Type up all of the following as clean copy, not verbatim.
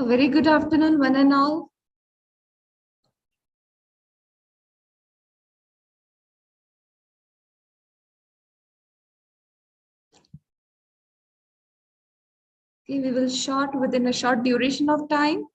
A very good afternoon, one and all. Okay, we will short within a short duration of time.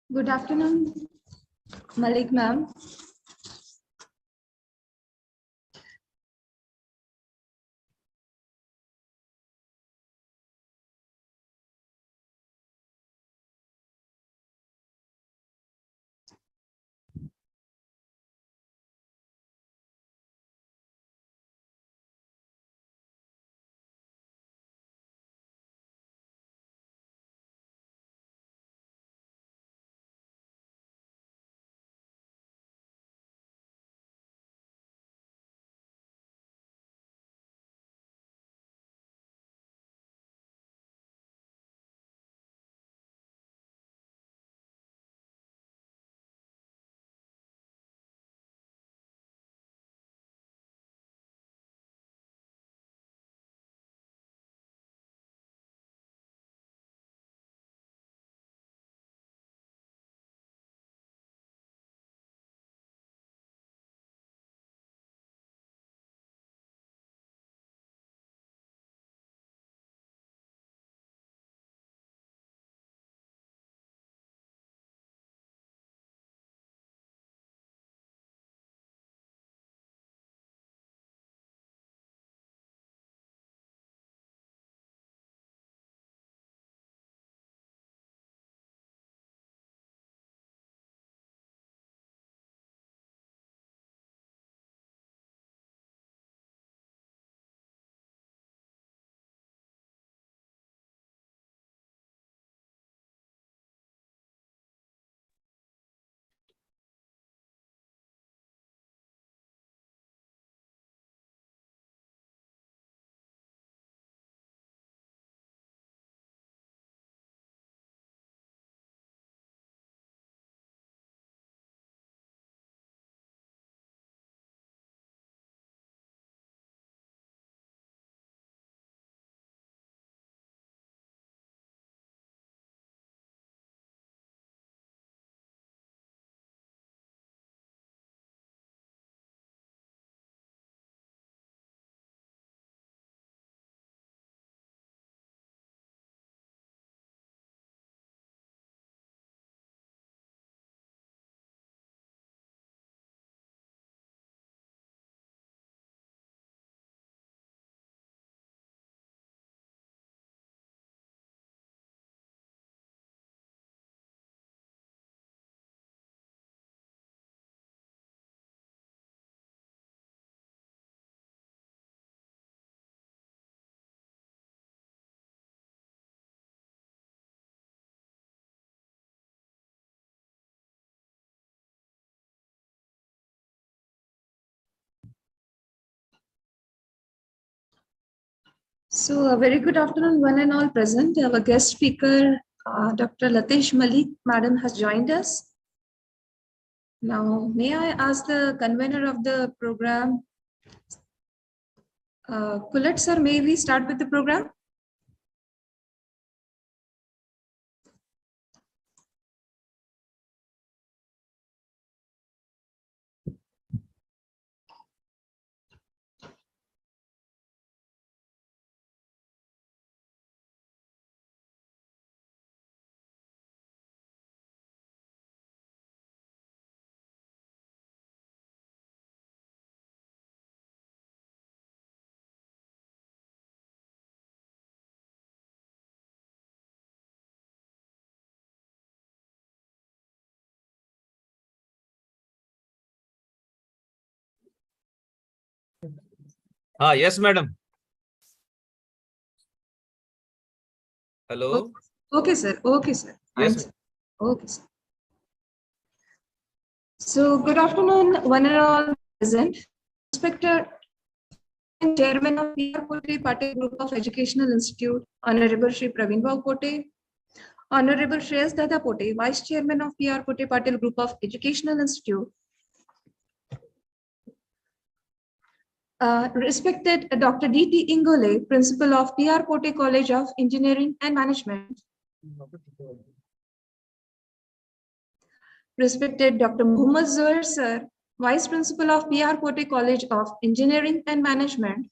Good afternoon, Malik ma'am. So a very good afternoon, one and all present. Our guest speaker, Dr. Latish Malik, madam, has joined us. Now, may I ask the convener of the program, Kulat sir, may we start with the program? Yes, madam. Hello. Okay, sir. Okay, sir. Fine, Yes. sir. Okay, sir. So, good afternoon, one and all present. Respected Chairman of PR Kote Patel Group of Educational Institute, Honorable Shri Praveen Bhau Kote, Honorable Shreyas Dada Pote, Vice Chairman of PR Kote Patel Group of Educational Institute, respected Dr. D.T. Ingole, Principal of PR Kote College of Engineering and Management, respected Dr. Muhammad Zuhair Sir, Vice Principal of PR Kote College of Engineering and Management,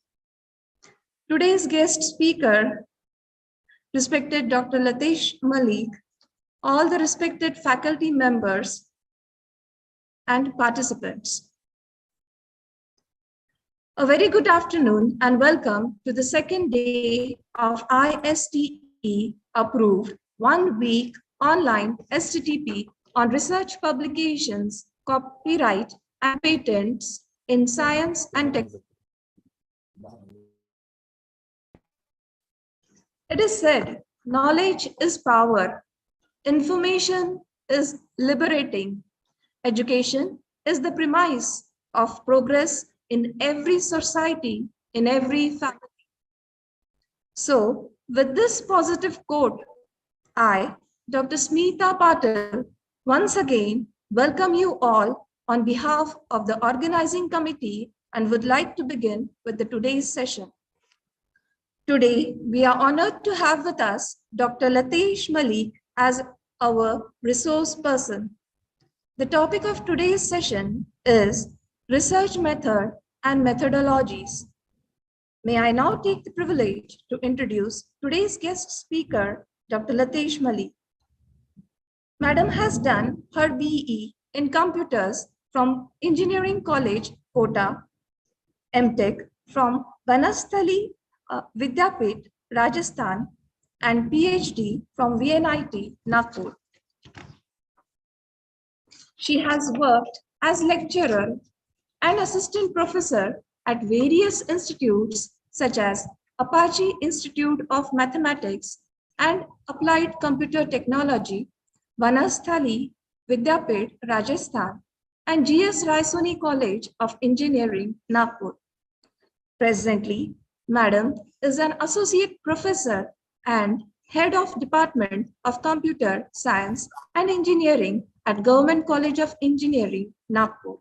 today's guest speaker, respected Dr. Latesh Malik, all the respected faculty members and participants. A very good afternoon and welcome to the second day of ISTE approved 1 week online STTP on research publications, copyright and patents in science and technology. It is said, knowledge is power, information is liberating, education is the premise of progress in every society, in every family. So, with this positive quote, I, Dr. Smita Patel, once again welcome you all on behalf of the organizing committee and would like to begin with the today's session. Today, we are honored to have with us Dr. Latesh Malik as our resource person. The topic of today's session is research method and methodologies. May I now take the privilege to introduce today's guest speaker, Dr. Latesh Malik. Madam has done her BE in computers from Engineering College, Kota, MTech from Banasthali Vidyapit, Rajasthan, and PhD from VNIT, Nagpur. She has worked as lecturer and assistant professor at various institutes such as Apache Institute of Mathematics and Applied Computer Technology, Banasthali Vidyapit, Rajasthan, and GS Raisoni College of Engineering, Nagpur. Presently, Madam is an associate professor and head of Department of Computer Science and Engineering at Government College of Engineering, Nagpur,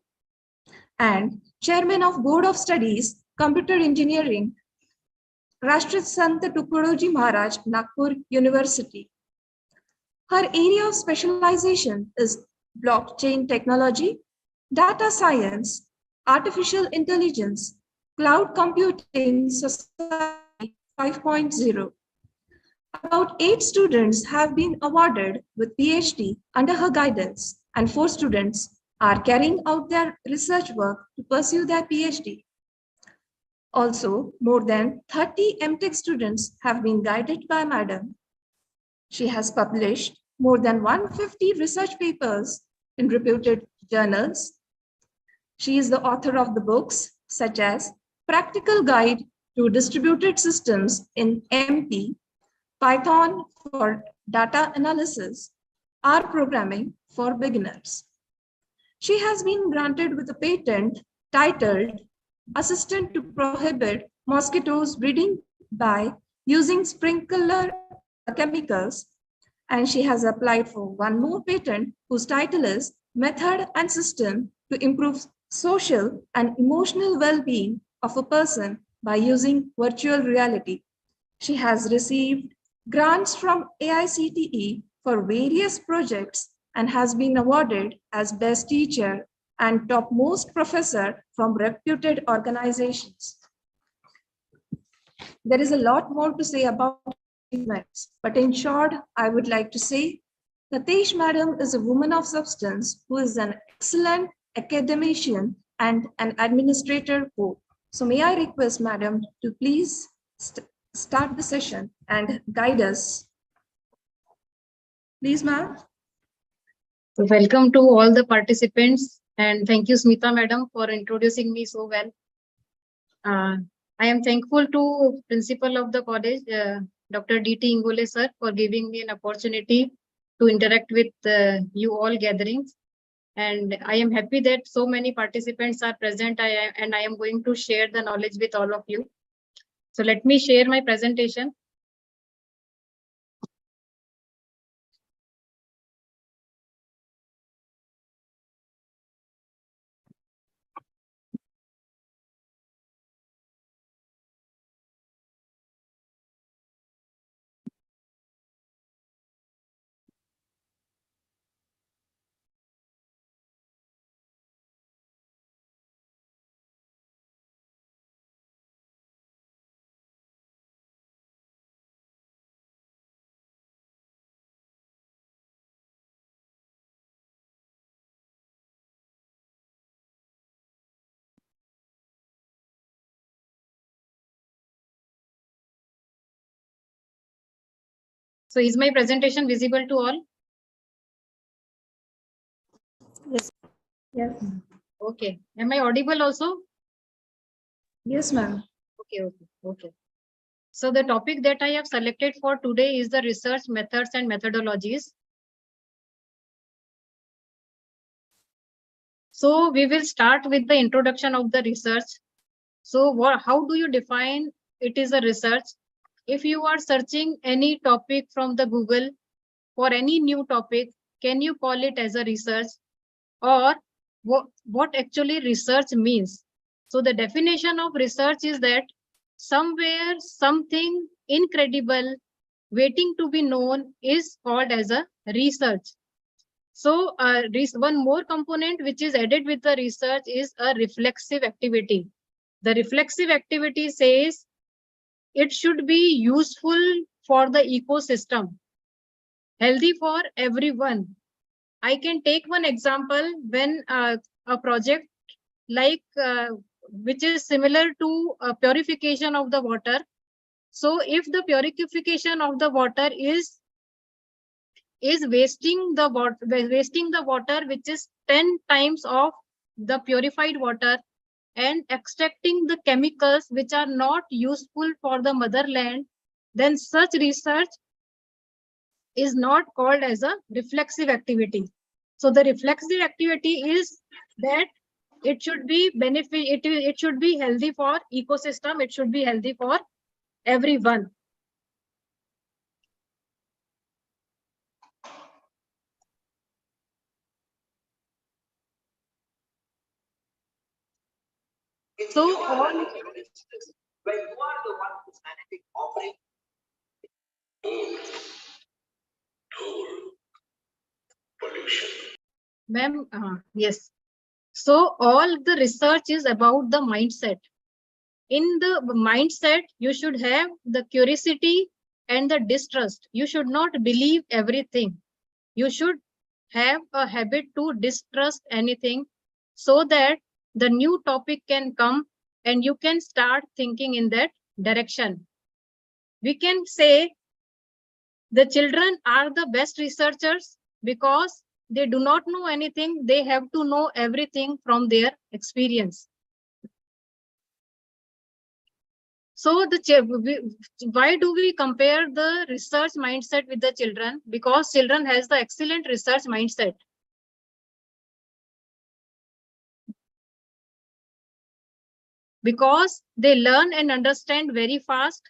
and chairman of Board of Studies, Computer Engineering, Rashtriya Sant Tukadoji Maharaj, Nagpur University. Her area of specialization is blockchain technology, data science, artificial intelligence, cloud computing society 5.0. About 8 students have been awarded with PhD under her guidance, and 4 students are carrying out their research work to pursue their PhD. Also, more than 30 MTech students have been guided by Madam. She has published more than 150 research papers in reputed journals. She is the author of the books such as Practical Guide to Distributed Systems in MP, Python for Data Analysis, R Programming for Beginners. She has been granted with a patent titled Assistant to Prohibit Mosquitoes Breeding by Using Sprinkler Chemicals, and she has applied for one more patent whose title is Method and System to Improve Social and Emotional Well-being of a Person by Using Virtual Reality. She has received grants from AICTE for various projects and has been awarded as Best Teacher and Topmost Professor from reputed organizations. There is a lot more to say about achievements, but in short, I would like to say Latesh Madam is a woman of substance who is an excellent academician and an administrator both. So may I request Madam to please start the session and guide us. Please, ma'am. Welcome to all the participants, and thank you, Smita Madam, for introducing me so well. I am thankful to principal of the college, Dr. D.T. Ingole sir, for giving me an opportunity to interact with you all gatherings. And I am happy that so many participants are present, and I am going to share the knowledge with all of you. So let me share my presentation. So is my presentation visible to all? Yes. Yes. Okay. Am I audible also? Yes, ma'am. Okay. So the topic that I have selected for today is the research methods and methodologies. So we will start with the introduction of the research. So how do you define it is a research? If you are searching any topic from the Google for any new topic, can you call it as a research? Or what actually research means? So the definition of research is that somewhere something incredible waiting to be known is called as a research. So one more component which is added with the research is a reflexive activity. The reflexive activity says it should be useful for the ecosystem, healthy for everyone. I can take one example when a project like which is similar to purification of the water. So if the purification of the water is wasting the water which is 10 times of the purified water and extracting the chemicals which are not useful for the motherland, then such research is not called as a reflexive activity. So the reflexive activity is that it should be it should be healthy for ecosystem, it should be healthy for everyone. So all when you are the one who's managing offering pollution. Ma'am, yes. So all the research is about the mindset. In the mindset, you should have the curiosity and the distrust. You should not believe everything. You should have a habit to distrust anything so that the new topic can come and you can start thinking in that direction. We can say the children are the best researchers because they do not know anything. They have to know everything from their experience. So why do we compare the research mindset with the children? Because children has the excellent research mindset. Because they learn and understand very fast.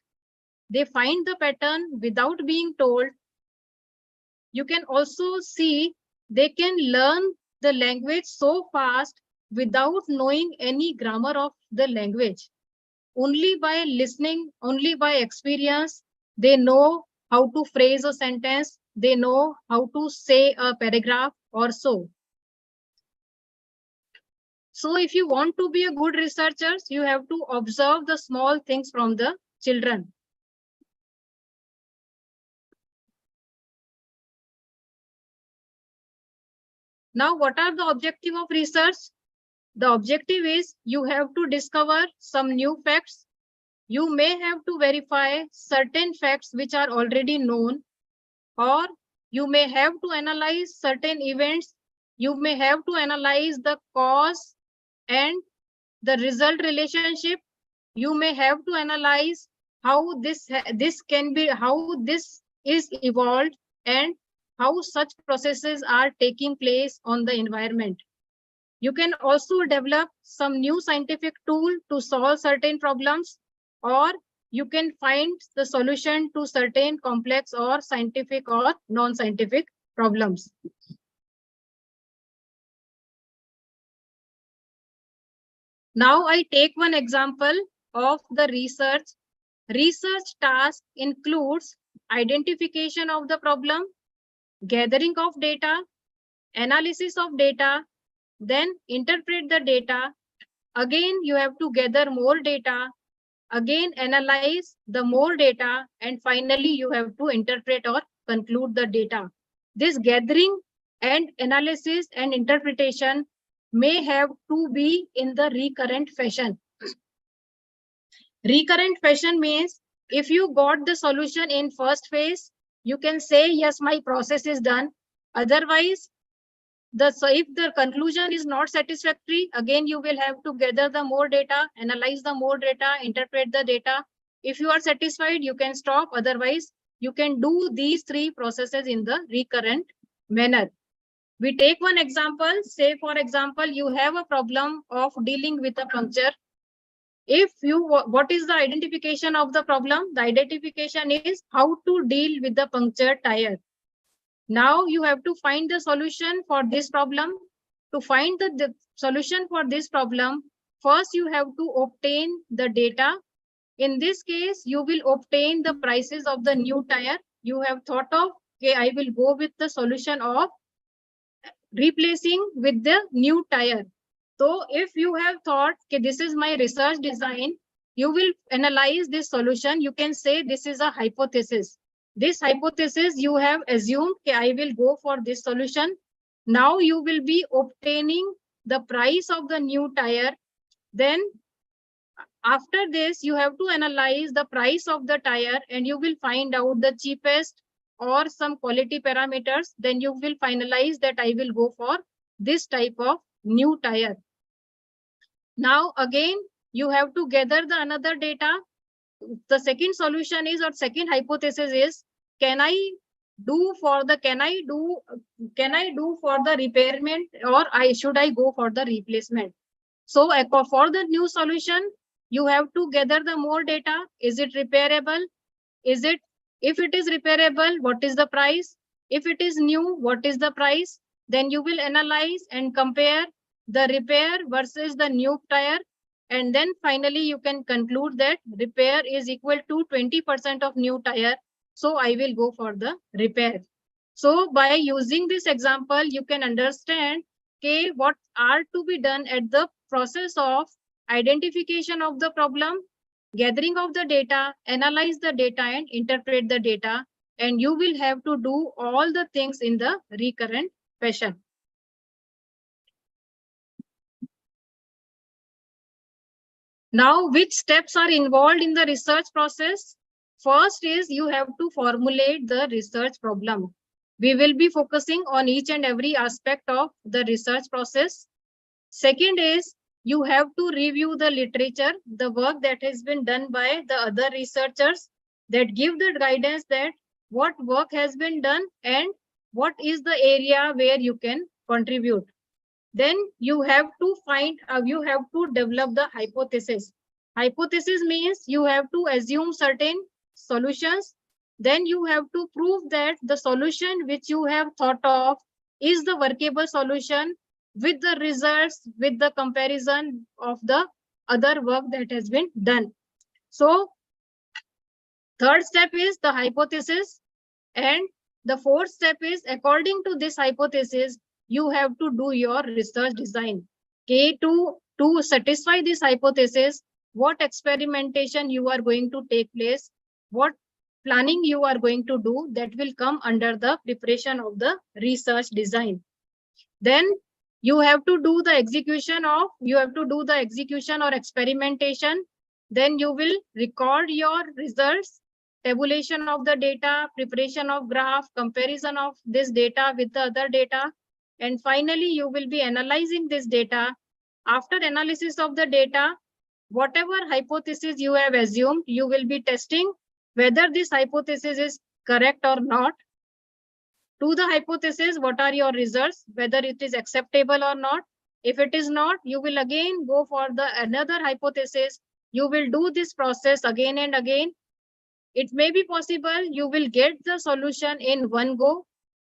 They find the pattern without being told. You can also see they can learn the language so fast without knowing any grammar of the language. Only by listening, only by experience, they know how to phrase a sentence, they know how to say a paragraph or so. So if you want to be a good researcher, you have to observe the small things from the children. Now, what are the objective of research? The objective is you have to discover some new facts. You may have to verify certain facts which are already known, or you may have to analyze certain events. You may have to analyze the cause and the result relationship. you may have to analyze how this is evolved and how such processes are taking place on the environment. You can also develop some new scientific tool to solve certain problems, or you can find the solution to certain complex or scientific or non-scientific problems. Now I take one example of the research. Research task includes identification of the problem, gathering of data, analysis of data, then interpret the data. Again, you have to gather more data, again analyze the more data, and finally you have to interpret or conclude the data. This gathering and analysis and interpretation may have to be in the recurrent fashion. Recurrent fashion means if you got the solution in first phase, you can say, yes, my process is done. Otherwise, if the conclusion is not satisfactory, again, you will have to gather the more data, analyze the more data, interpret the data. If you are satisfied, you can stop. Otherwise, you can do these three processes in the recurrent manner. We take one example. Say, for example, you have a problem of dealing with a puncture. What is the identification of the problem? The identification is how to deal with the punctured tire. Now you have to find the solution for this problem. To find the solution for this problem, first you have to obtain the data. In this case, you will obtain the prices of the new tire. You have thought of, okay, I will go with the solution of replacing with the new tire. So if you have thought, okay, this is my research design, you will analyze this solution. You can say this is a hypothesis. This hypothesis you have assumed, okay, I will go for this solution. Now you will be obtaining the price of the new tire. Then after this, you have to analyze the price of the tire and you will find out the cheapest or some quality parameters. Then you will finalize that I will go for this type of new tire. Now again, you have to gather the another data. The second solution is, or second hypothesis is, can I do for the repairment, or should I go for the replacement? So for the new solution, you have to gather the more data. Is it repairable? If it is repairable, what is the price? If it is new, what is the price? Then you will analyze and compare the repair versus the new tire. And then finally, you can conclude that repair is equal to 20% of new tire. So I will go for the repair. So by using this example, you can understand, okay, what are to be done at the process of identification of the problem, gathering of the data, analyze the data and interpret the data. And you will have to do all the things in the recurrent fashion. Now, which steps are involved in the research process? First is you have to formulate the research problem. We will be focusing on each and every aspect of the research process. Second is you have to review the literature, the work that has been done by the other researchers, that give the guidance that what work has been done and what is the area where you can contribute. Then you have to develop the hypothesis. Hypothesis means you have to assume certain solutions. Then you have to prove that the solution which you have thought of is the workable solution with the results, with the comparison of the other work that has been done. So third step is the hypothesis. And the fourth step is, according to this hypothesis, you have to do your research design. Okay, to satisfy this hypothesis, what experimentation you are going to take place, what planning you are going to do, that will come under the preparation of the research design. Then you have to do the execution or experimentation. Then you will record your results, tabulation of the data, preparation of graph, comparison of this data with the other data. And finally, you will be analyzing this data. After analysis of the data, whatever hypothesis you have assumed, you will be testing whether this hypothesis is correct or not. To the hypothesis, what are your results, whether it is acceptable or not. If it is not, you will again go for the another hypothesis. You will do this process again and again. It may be possible you will get the solution in one go.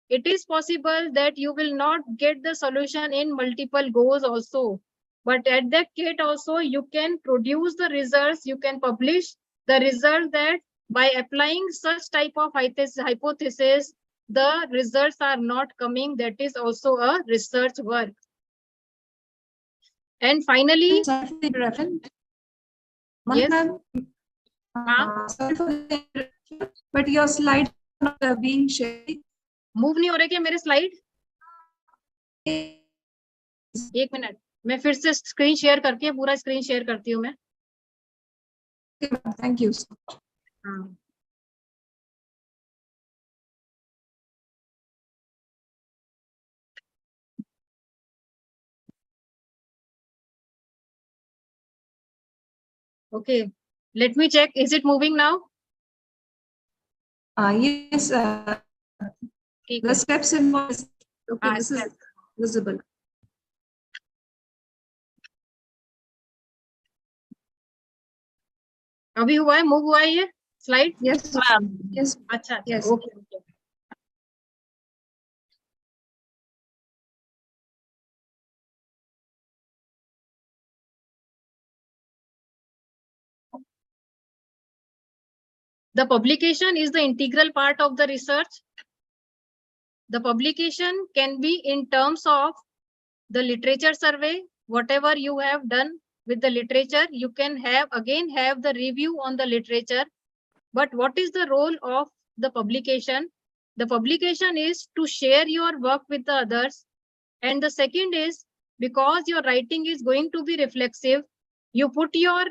It is possible that you will not get the solution in multiple goes also. But at that case also, you can produce the results, you can publish the result that by applying such type of hypothesis, the results are not coming. That is also a research work. And finally, yes. Sorry for the interruption, but your slides are not being shared. Move नहीं हो रहे क्या मेरे slide? एक minute, मैं फिर से screen share करके पूरा स्क्रीन शेयर करती हूँ मैं. Thank you. Okay, let me check. Is it moving now? Yes. The steps involved. Okay, this is visible. अभी हुआ है, मूव हुआ है ये स्लाइड? Yes, yes. अच्छा, yes. Okay. The publication is the integral part of the research. The publication can be in terms of the literature survey, whatever you have done with the literature, you can have the review on the literature. But what is the role of the publication? The publication is to share your work with the others. And the second is, because your writing is going to be reflexive, you put your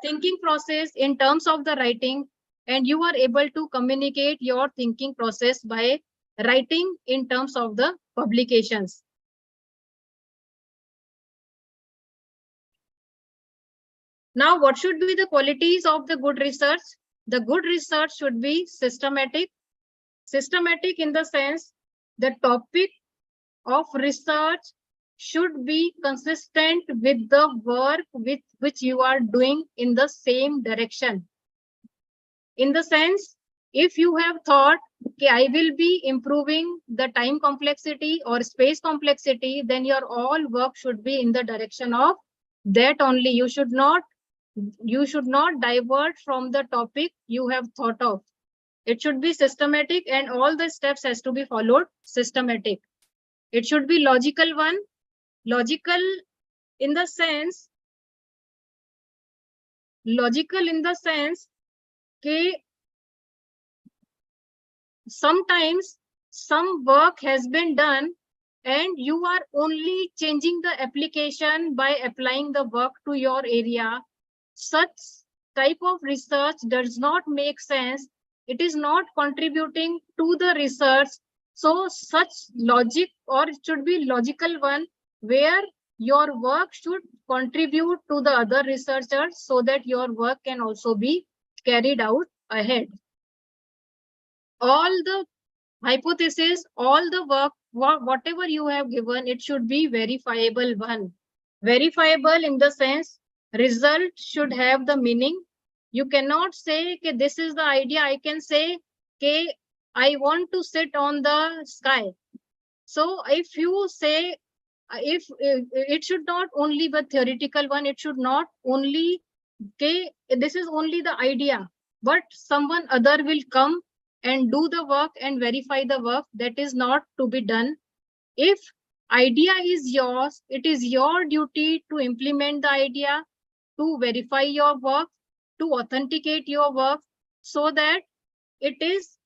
thinking process in terms of the writing, and you are able to communicate your thinking process by writing in terms of the publications. Now, what should be the qualities of the good research? The good research should be systematic. Systematic in the sense, the topic of research should be consistent with the work with which you are doing in the same direction. In the sense, if you have thought, okay, I will be improving the time complexity or space complexity, then your all work should be in the direction of that only. You should not divert from the topic you have thought of. It should be systematic, and all the steps has to be followed systematic. It should be logical one. Logical in the sense that sometimes some work has been done and you are only changing the application by applying the work to your area. Such type of research does not make sense. It is not contributing to the research. So such logic, or it should be logical one, where your work should contribute to the other researchers so that your work can also be carried out ahead. All the hypothesis, all the work, whatever you have given, it should be verifiable one. Verifiable in the sense, result should have the meaning. You cannot say, okay, this is the idea. I can say, okay, I want to sit on the sky. So if you say, if it should not only be theoretical one, it should not only, okay, this is only the idea, but someone other will come and do the work and verify the work. That is not to be done. If idea is yours, it is your duty to implement the idea, to verify your work, to authenticate your work, so that it is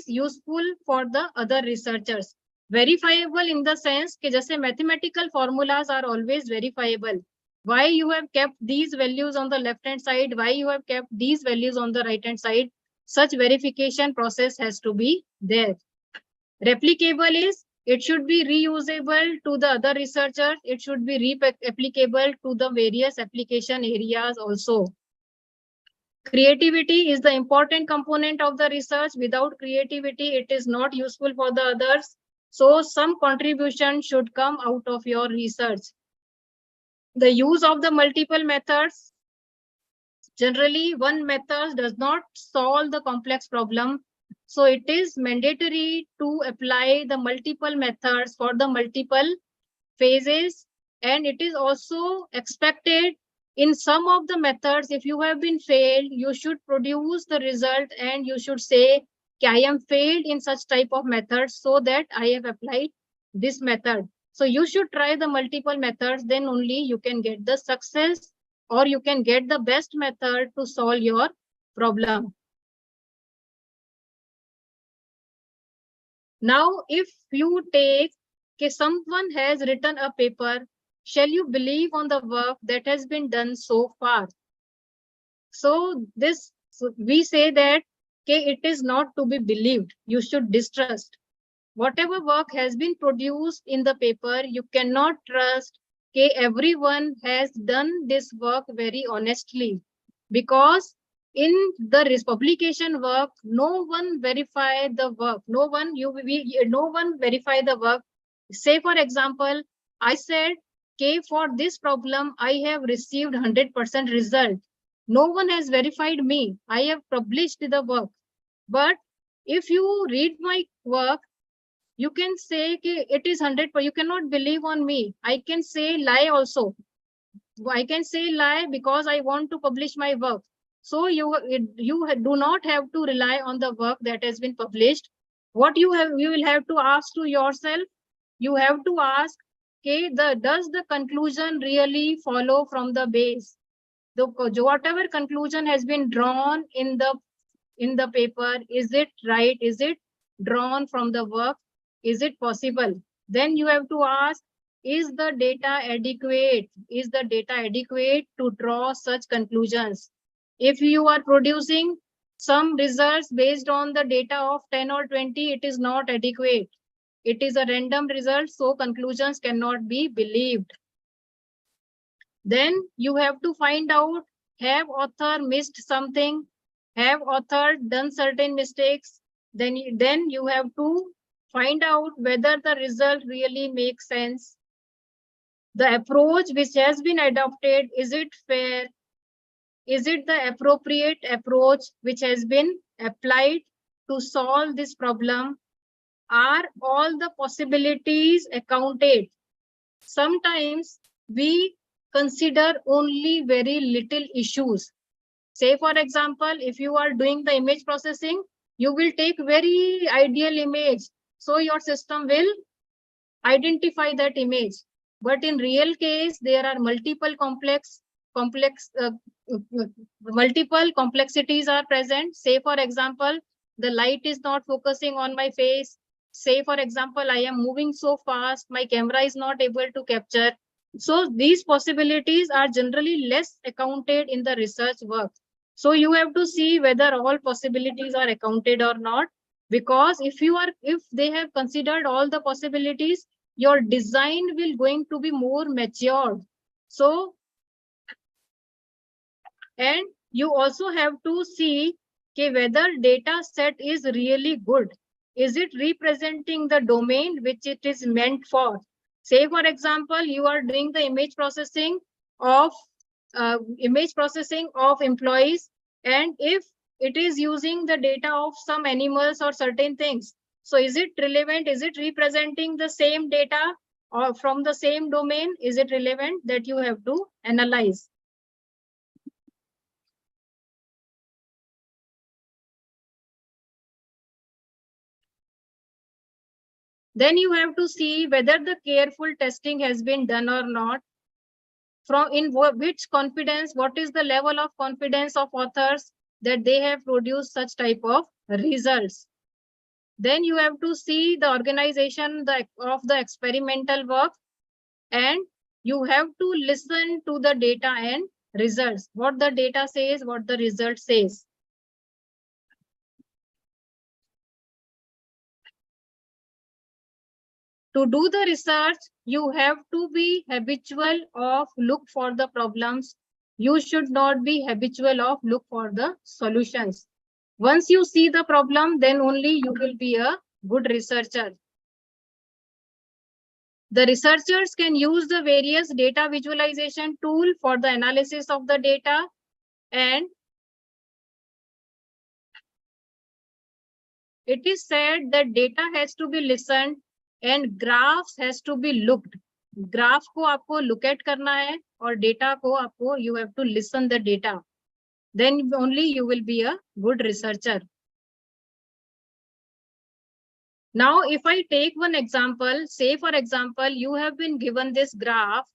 useful for the other researchers. Verifiable in the sense कि जैसे mathematical formulas are always verifiable. Why you have kept these values on the left hand side? Why you have kept these values on the right hand side? Such verification process has to be there. Replicable is, It should be reusable to the other researchers. It should be applicable to the various application areas also. Creativity is the important component of the research. Without creativity, it is not useful for the others. So some contribution should come out of your research. The use of the multiple methods. Generally, one method does not solve the complex problem. So it is mandatory to apply the multiple methods for the multiple phases. And it is also expected in some of the methods, if you have been failed, you should produce the result and you should say, I am failed in such type of methods so that I have applied this method. So you should try the multiple methods, then only you can get the success or you can get the best method to solve your problem. Now, if you take, okay, someone has written a paper, shall you believe on the work that has been done so far? So we say that, okay, it is not to be believed. You should distrust. Whatever work has been produced in the paper, you cannot trust, okay, everyone has done this work very honestly, because in the publication work, no one verify the work. No one verify the work. Say for example, I said, okay, for this problem, I have received 100% result. No one has verified me. I have published the work. But if you read my work, you can say it is 100%. You cannot believe on me. I can say lie also. I can say lie because I want to publish my work. So you do not have to rely on the work that has been published. What you will have to ask to yourself. You have to ask, okay, does the conclusion really follow from the base? Whatever conclusion has been drawn in the paper, is it right? Is it drawn from the work? Is it possible? Then you have to ask, is the data adequate? Is the data adequate to draw such conclusions? If you are producing some results based on the data of 10 or 20, it is not adequate. It is a random result, so conclusions cannot be believed. Then you have to find out, have author missed something? Have author done certain mistakes? Then you have to find out whether the result really makes sense. The approach which has been adopted, is it fair? Is it the appropriate approach which has been applied to solve this problem? Are all the possibilities accounted? Sometimes we consider only very little issues. Say, for example, if you are doing the image processing, you will take very ideal image. So your system will identify that image. But in real case, there are multiple complexities are present. Say, for example, the light is not focusing on my face. Say, for example, I am moving so fast, my camera is not able to capture. So these possibilities are generally less accounted in the research work. So you have to see whether all possibilities are accounted or not, because if they have considered all the possibilities, your design will going to be more matured. So, and you also have to see whether data set is really good. Is it representing the domain which it is meant for? Say, for example, you are doing the image processing of employees, and if it is using the data of some animals or certain things, so is it relevant? Is it representing the same data or from the same domain? Is it relevant? That you have to analyze. Then you have to see whether the careful testing has been done or not. In which confidence, what is the level of confidence of authors that they have produced such type of results. Then you have to see the organization of the experimental work, and you have to listen to the data and results. What the data says, what the result says. To do the research, you have to be habitual of look for the problems. You should not be habitual of look for the solutions. Once you see the problem, then only you will be a good researcher. The researchers can use the various data visualization tool for the analysis of the data, and it is said that data has to be listened and graphs has to be looked. Graph को आपको look at करना है और data को आपको you have to listen the data. Then only you will be a good researcher. Now, if I take one example, say for example, you have been given this graph.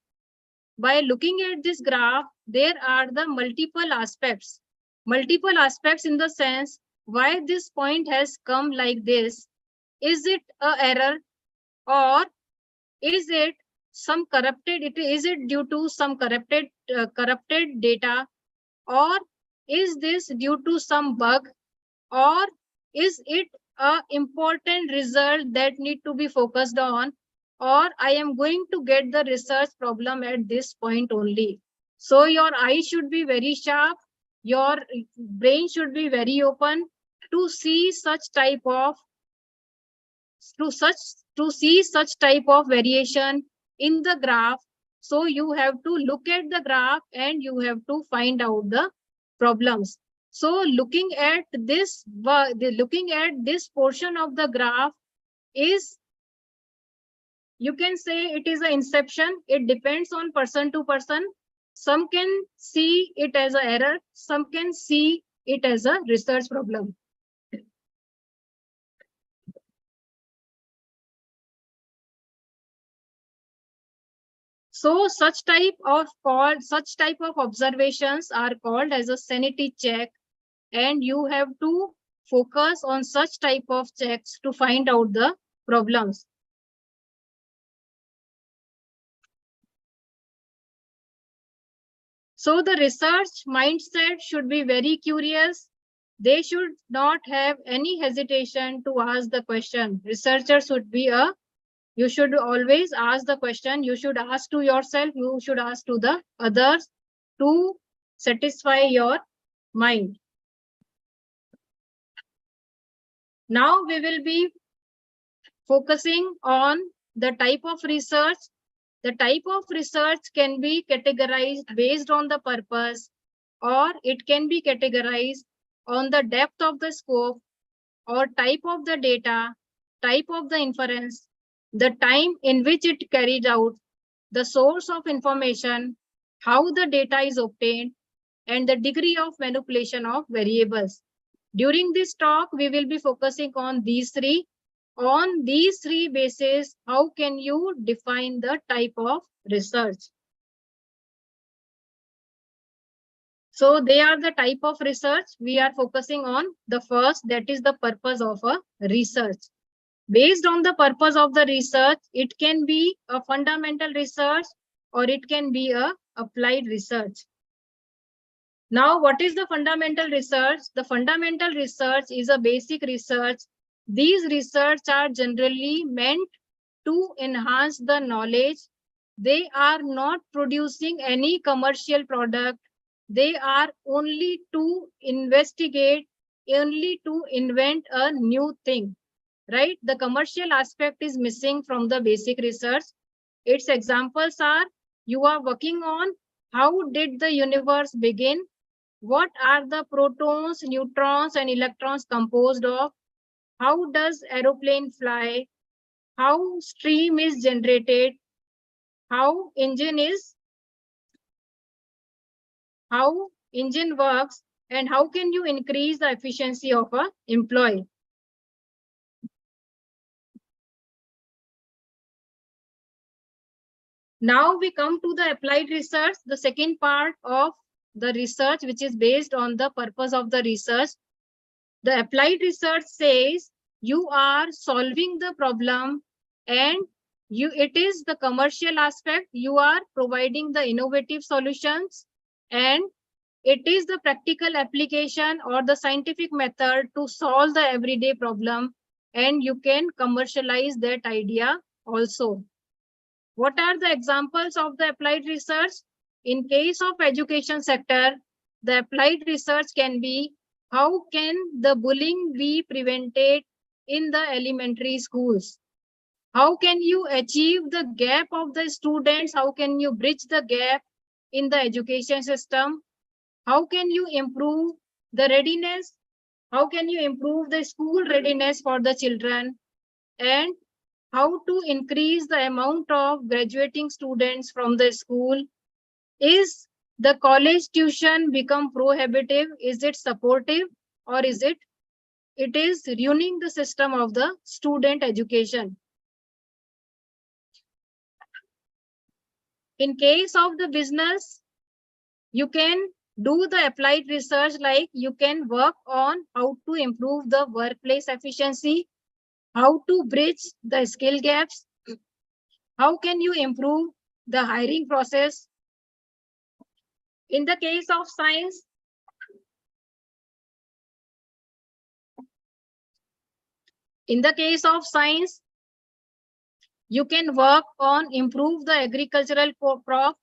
By looking at this graph, there are the multiple aspects. Multiple aspects in the sense, why this point has come like this? Is it an error, or is it some corrupted? Is it due to some corrupted data, or is this due to some bug, or is it a important result that need to be focused on, or I am going to get the research problem at this point only? So your eye should be very sharp, your brain should be very open to see such type of variation in the graph. So you have to look at the graph and you have to find out the problems. So looking at this portion of the graph is, you can say it is an inception. It depends on person to person. Some can see it as an error, some can see it as a research problem. So such type of observations are called as a sanity check, and you have to focus on such type of checks to find out the problems. So the research mindset should be very curious. They should not have any hesitation to ask the question. Researchers should be you should always ask the question. You should ask to yourself, you should ask to the others to satisfy your mind. Now we will be focusing on the type of research. The type of research can be categorized based on the purpose, or it can be categorized on the depth of the scope, or type of the data, type of the inference, the time in which it carried out, the source of information, how the data is obtained, and the degree of manipulation of variables. During this talk, we will be focusing on these three. On these three bases, how can you define the type of research? So they are the type of research. We are focusing on the first, that is the purpose of a research. Based on the purpose of the research, it can be a fundamental research or it can be a applied research. Now, what is the fundamental research? The fundamental research is a basic research. These research are generally meant to enhance the knowledge. They are not producing any commercial product. They are only to investigate, only to invent a new thing, right? The commercial aspect is missing from the basic research. Its examples are, you are working on how did the universe begin? What are the protons, neutrons, and electrons composed of? How does aeroplane fly? How steam is generated? How engine works, and how can you increase the efficiency of an employee? Now we come to the applied research, the second part of the research, which is based on the purpose of the research. The applied research says you are solving the problem, and it is the commercial aspect. You are providing the innovative solutions, and it is the practical application or the scientific method to solve the everyday problem, and you can commercialize that idea also. What are the examples of the applied research? In case of education sector, the applied research can be how can the bullying be prevented in the elementary schools? How can you achieve the gap of the students? How can you bridge the gap in the education system? How can you improve the readiness? How can you improve the school readiness for the children? And how to increase the amount of graduating students from the school? Is the college tuition become prohibitive? Is it supportive, or is it is ruining the system of the student education? In case of the business, you can do the applied research, like you can work on how to improve the workplace efficiency, how to bridge the skill gaps, how can you improve the hiring process. In the case of science, you can work on improve the agricultural crop.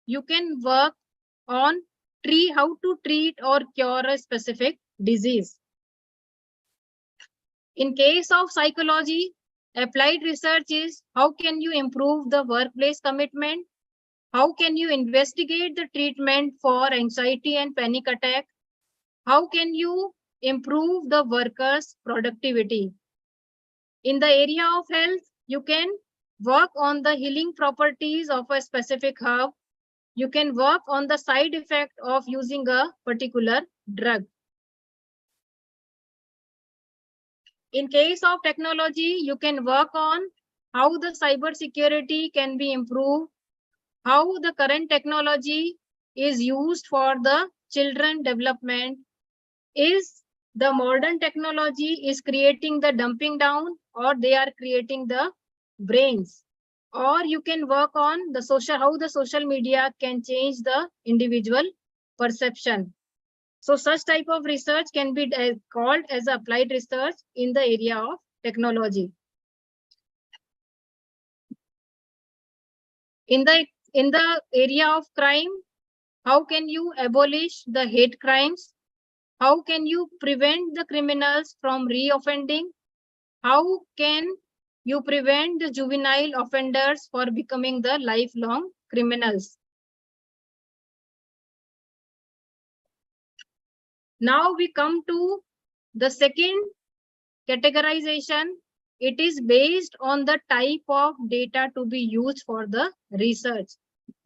You can work on how to treat or cure a specific disease. In case of psychology, applied research is how can you improve the workplace commitment? How can you investigate the treatment for anxiety and panic attack? How can you improve the workers' productivity? In the area of health, you can work on the healing properties of a specific herb. You can work on the side effect of using a particular drug. In case of technology, you can work on how the cyber security can be improved, how the current technology is used for the children development. Is the modern technology is creating the dumping down, or they are creating the brains? Or you can work on the how the social media can change the individual perception. So such type of research can be called as applied research in the area of technology. In the area of crime, how can you abolish the hate crimes? How can you prevent the criminals from reoffending? How can you prevent the juvenile offenders for becoming the lifelong criminals? Now we come to the second categorization. It is based on the type of data to be used for the research.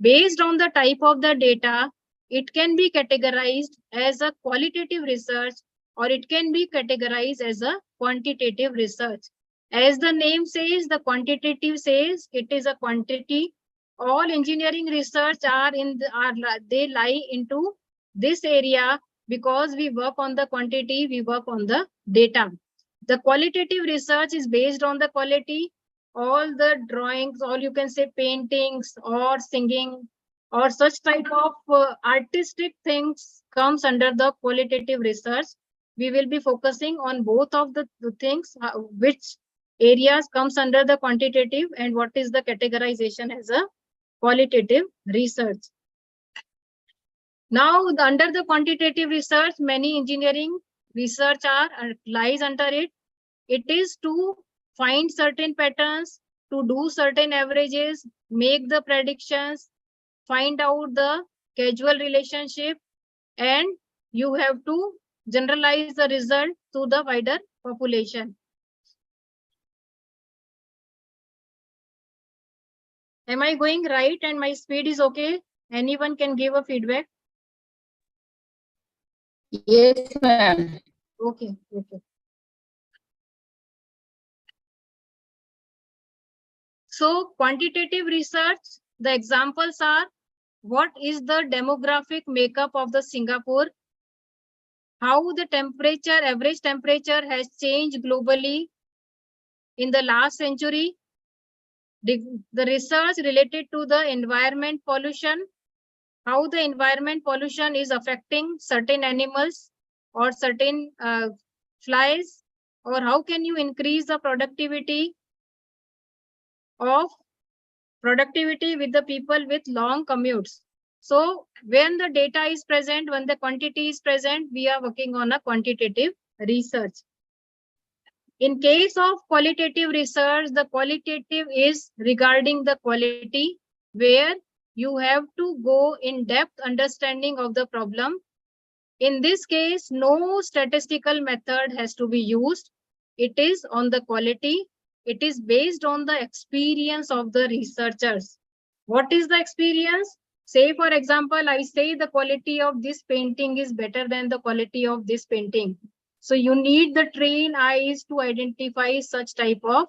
Based on the type of the data, it can be categorized as a qualitative research, or it can be categorized as a quantitative research. As the name says, the quantitative says it is a quantity. All engineering research they lie into this area, because we work on the quantity, we work on the data. The qualitative research is based on the quality. All the drawings, all you can say paintings or singing or such type of artistic things comes under the qualitative research. We will be focusing on both of the things, which areas comes under the quantitative and what is the categorization as a qualitative research. Now, under the quantitative research, many engineering research lies under it. It is to find certain patterns, to do certain averages, make the predictions, find out the causal relationship, and you have to generalize the result to the wider population. Am I going right and my speed is okay? Anyone can give a feedback? Yes, ma'am. Okay. So quantitative research, the examples are, what is the demographic makeup of the Singapore? How the average temperature has changed globally in the last century? The research related to the environment pollution, how the environment pollution is affecting certain animals or certain flies, or how can you increase the productivity? of productivity with the people with long commutes. So when the data is present, when the quantity is present, we are working on a quantitative research. In case of qualitative research, the qualitative is regarding the quality, where you have to go in depth understanding of the problem. In this case, no statistical method has to be used. It is on the quality. It is based on the experience of the researchers. What is the experience? Say, for example, I say the quality of this painting is better than the quality of this painting. So you need the trained eyes to identify such type of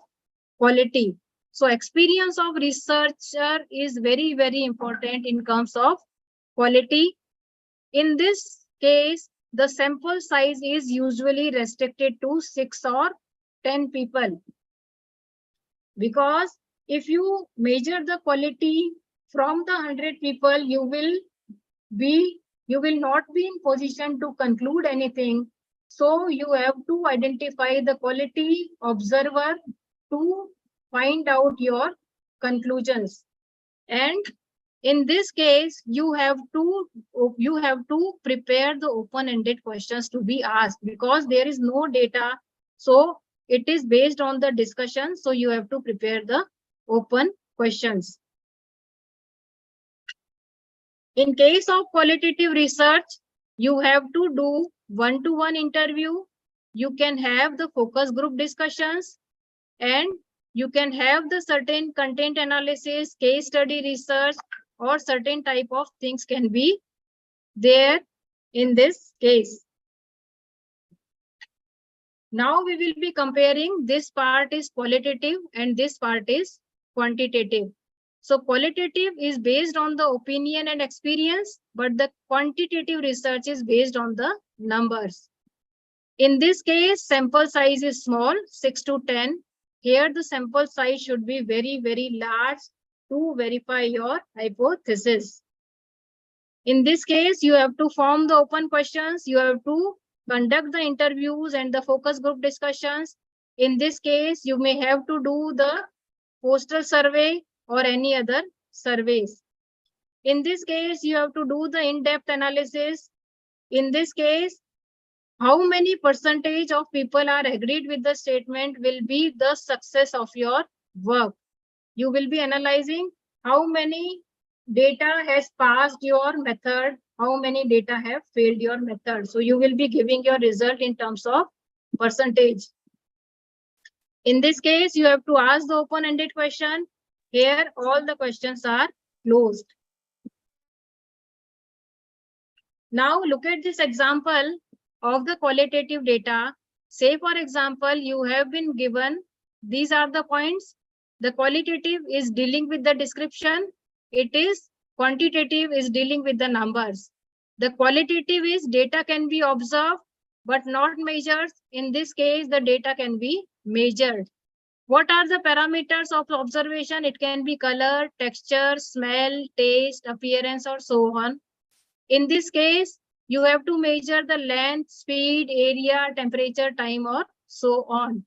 quality. So experience of researcher is very, very important in terms of quality. In this case, the sample size is usually restricted to 6 or 10 people. Because if you measure the quality from the 100 people, you will not be in position to conclude anything. So you have to identify the quality observer to find out your conclusions. And in this case, you have to prepare the open-ended questions to be asked, because there is no data. So it is based on the discussion. So you have to prepare the open questions. In case of qualitative research, you have to do one-to-one interview. You can have the focus group discussions, and you can have the certain content analysis, case study research, or certain type of things can be there in this case. Now we will be comparing, this part is qualitative and this part is quantitative. So qualitative is based on the opinion and experience, but the quantitative research is based on the numbers. In this case, sample size is small, 6 to 10. Here the sample size should be very, very large to verify your hypothesis. In this case, you have to form the open questions. You have to conduct the interviews and the focus group discussions. In this case, you may have to do the postal survey or any other surveys. In this case, you have to do the in-depth analysis. In this case, how many percentage of people are agreed with the statement will be the success of your work. You will be analyzing how many data has passed your method, how many data have failed your method. So you will be giving your result in terms of percentage. In this case, you have to ask the open-ended question. Here, all the questions are closed. Now look at this example of the qualitative data. Say, for example, you have been given, these are the points. The qualitative is dealing with the description. It is quantitative is dealing with the numbers. The qualitative is data can be observed, but not measured. In this case, the data can be measured. What are the parameters of observation? It can be color, texture, smell, taste, appearance, or so on. In this case, you have to measure the length, speed, area, temperature, time, or so on.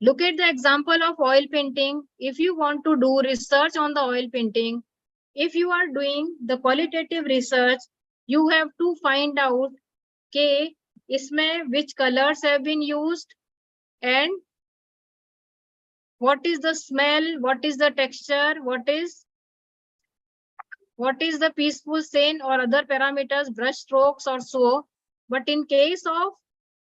Look at the example of oil painting. If you want to do research on the oil painting, if you are doing the qualitative research, you have to find out which colors have been used, and what is the smell, what is the texture, what is the peaceful scene, or other parameters, brush strokes or so. But in case of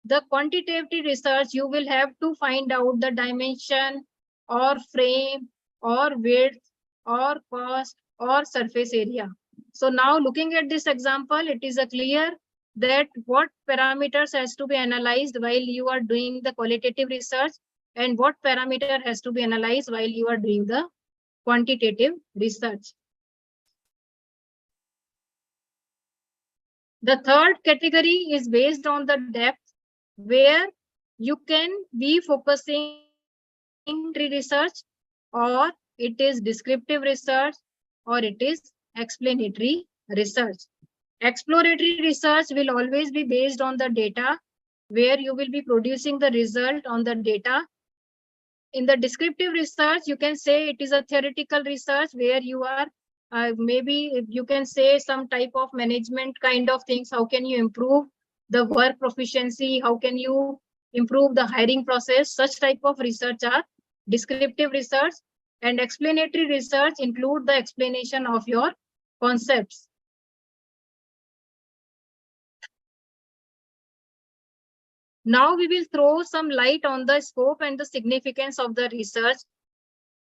the quantitative research, you will have to find out the dimension or frame or width or cost or surface area. So now looking at this example, it is clear that what parameters has to be analyzed while you are doing the qualitative research, and what parameter has to be analyzed while you are doing the quantitative research. The third category is based on the depth, where you can be focusing research, or it is descriptive research, or it is explanatory research. Exploratory research will always be based on the data, where you will be producing the result on the data. in the descriptive research, you can say it is a theoretical research where you are maybe you can say some type of management kind of things. How can you improve the work proficiency? How can you improve the hiring process? Such type of research are descriptive research. And explanatory research include the explanation of your concepts. Now we will throw some light on the scope and the significance of the research.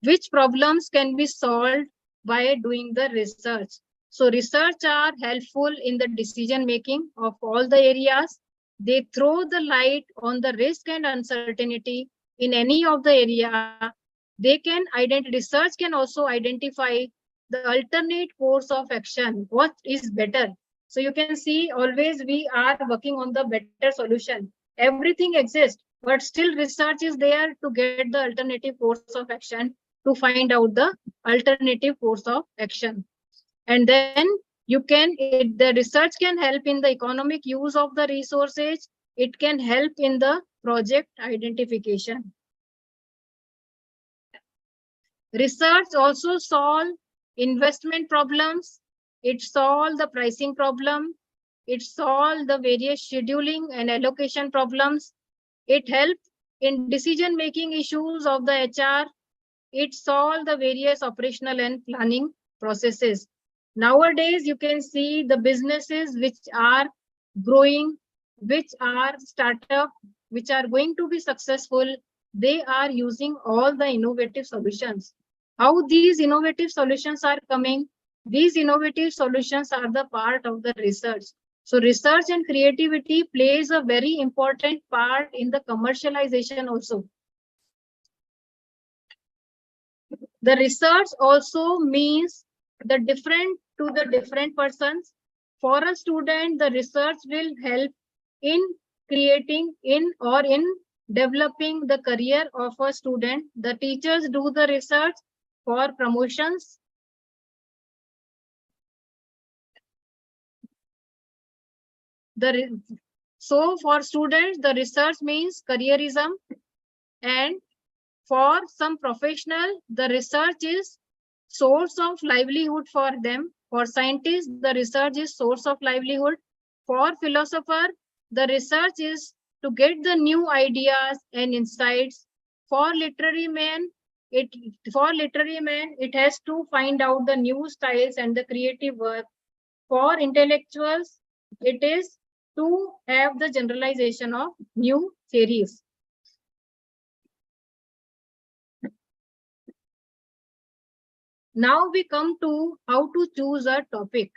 Which problems can be solved by doing the research? So research are helpful in the decision making of all the areas. They throw the light on the risk and uncertainty in any of the area. They can research can also identify the alternate course of action. What is better? So you can see always we are working on the better solution. Everything exists, but still research is there to get the alternative course of action, to find out the alternative course of action. And then the research can help in the economic use of the resources. It can help in the project identification. Research also solve investment problems. It solve the pricing problem. It solve the various scheduling and allocation problems. It helps in decision-making issues of the HR. It solve the various operational and planning processes. Nowadays, you can see the businesses which are growing, which are startup, which are going to be successful. They are using all the innovative solutions. How these innovative solutions are coming? These innovative solutions are the part of the research. So research and creativity plays a very important part in the commercialization also. The research also means the different to the different persons. For a student, the research will help in creating in developing the career of a student. The teachers do the research for promotions. So for students, the research means careerism, and for some professional, the research is source of livelihood for them. For scientists, the research is source of livelihood. For philosopher, the research is to get the new ideas and insights. For literary man, it has to find out the new styles and the creative work. For intellectuals, it is to have the generalization of new theories. Now we come to how to choose a topic.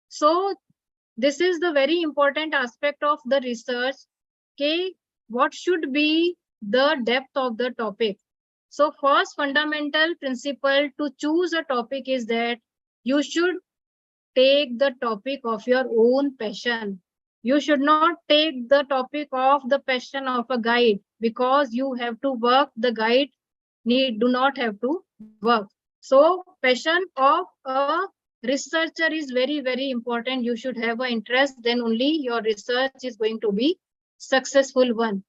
So this is the very important aspect of the research. Okay, what should be the depth of the topic? So first fundamental principle to choose a topic is that you should take the topic of your own passion. You should not take the topic of the passion of a guide, because you have to work, the guide do not have to work. So passion of a researcher is very, very important. You should have an interest, then only your research is going to be successful one.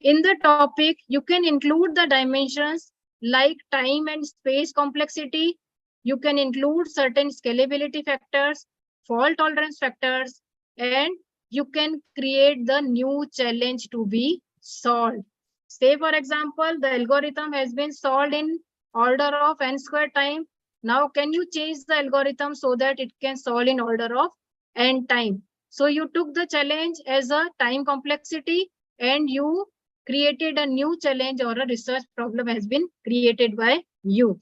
In the topic, you can include the dimensions like time and space complexity. You can include certain scalability factors, fault tolerance factors, and you can create the new challenge to be solved. Say, for example, the algorithm has been solved in order of n square time. Now, can you change the algorithm so that it can solve in order of n time? So you took the challenge as a time complexity and you created a new challenge, or a research problem has been created by you.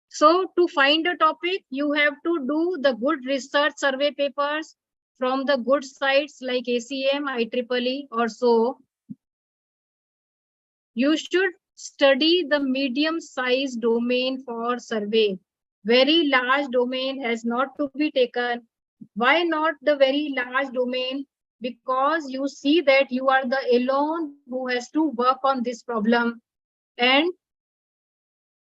So to find a topic, you have to do the good research survey papers from the good sites like ACM, IEEE or so. You should study the medium size domain for survey. Very large domain has not to be taken. Why not the very large domain? Because you see that you are the alone who has to work on this problem. And